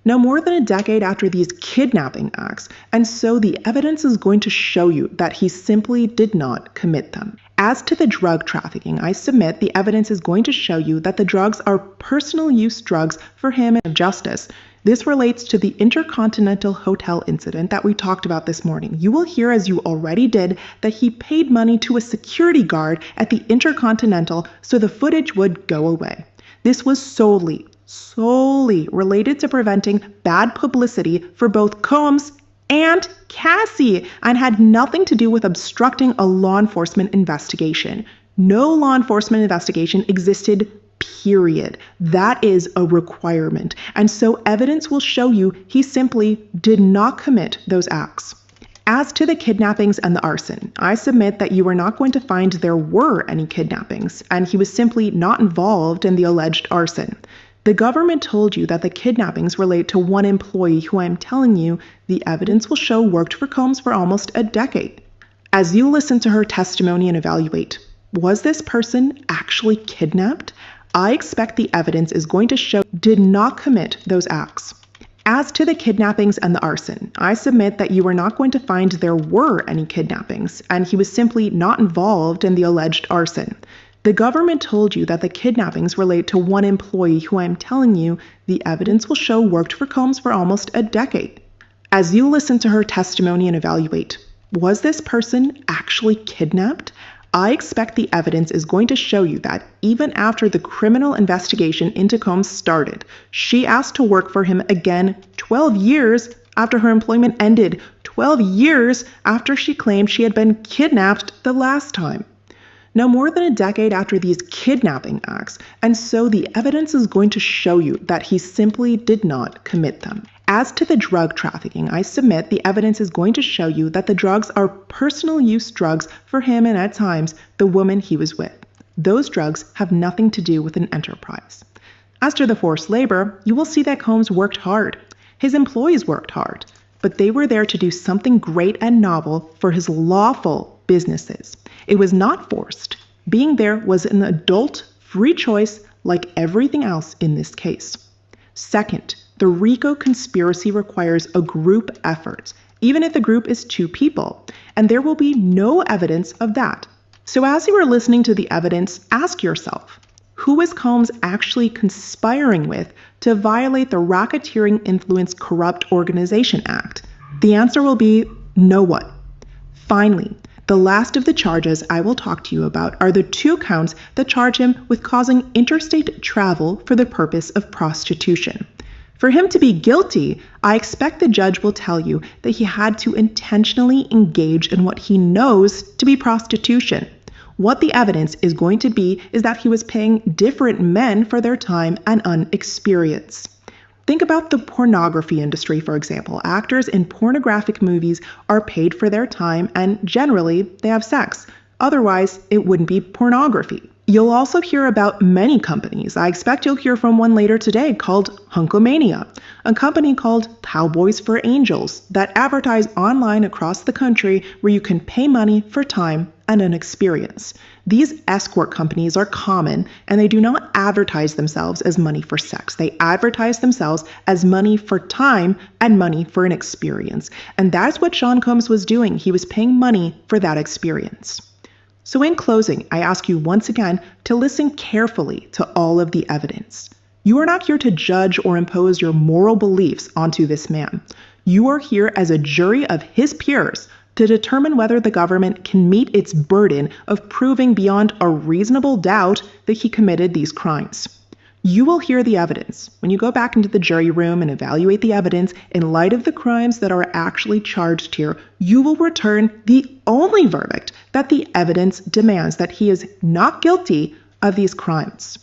Now, more than a decade after these kidnapping acts, and so the evidence is going to show you that he simply did not commit them. As to the drug trafficking, I submit the evidence is going to show you that the drugs are personal use drugs for him and justice. This relates to the Intercontinental Hotel incident that we talked about this morning. You will hear, as you already did, that he paid money to a security guard at the Intercontinental so the footage would go away. This was solely related to preventing bad publicity for both Combs and Cassie and had nothing to do with obstructing a law enforcement investigation. No law enforcement investigation existed, period. That is a requirement. And so evidence will show you he simply did not commit those acts. As to the kidnappings and the arson, I submit that you are not going to find there were any kidnappings, and he was simply not involved in the alleged arson. The government told you that the kidnappings relate to 1 employee who I'm telling you the evidence will show worked for Combs for almost a decade. As you listen to her testimony and evaluate, Was this person actually kidnapped? I expect the evidence is going to show did not commit those acts. As to the kidnappings and the arson, I submit that you are not going to find there were any kidnappings, and he was simply not involved in the alleged arson. The government told you that the kidnappings relate to one employee who I am telling you the evidence will show worked for Combs for almost a decade. As you listen to her testimony and evaluate, was this person actually kidnapped? I expect the evidence is going to show you that even after the criminal investigation into Combs started, she asked to work for him again 12 years after her employment ended, 12 years after she claimed she had been kidnapped the last time. Now, more than a decade after these kidnapping acts, and so the evidence is going to show you that he simply did not commit them. As to the drug trafficking, I submit the evidence is going to show you that the drugs are personal use drugs for him and at times the woman he was with. Those drugs have nothing to do with an enterprise. As to the forced labor, you will see that Combs worked hard. His employees worked hard, but they were there to do something great and novel for his lawful businesses. It was not forced. Being there was an adult, free choice like everything else in this case. Second, the RICO conspiracy requires a group effort, even if the group is 2 people, and there will be no evidence of that. So as you are listening to the evidence, ask yourself, who is Combs actually conspiring with to violate the Racketeering Influence Corrupt Organization Act? The answer will be no one. Finally, the last of the charges I will talk to you about are the 2 counts that charge him with causing interstate travel for the purpose of prostitution. For him to be guilty, I expect the judge will tell you that he had to intentionally engage in what he knows to be prostitution. What the evidence is going to be is that he was paying different men for their time and inexperience. Think about the pornography industry, for example. Actors in pornographic movies are paid for their time and generally they have sex. Otherwise, it wouldn't be pornography. You'll also hear about many companies. I expect you'll hear from one later today called Hunkomania, a company called Cowboys for Angels that advertise online across the country where you can pay money for time and an experience. These escort companies are common and they do not advertise themselves as money for sex. They advertise themselves as money for time and money for an experience. And that's what Sean Combs was doing. He was paying money for that experience. So in closing, I ask you once again to listen carefully to all of the evidence. You are not here to judge or impose your moral beliefs onto this man. You are here as a jury of his peers to determine whether the government can meet its burden of proving beyond a reasonable doubt that he committed these crimes. You will hear the evidence. When you go back into the jury room and evaluate the evidence in light of the crimes that are actually charged here, you will return the only verdict that the evidence demands, that he is not guilty of these crimes.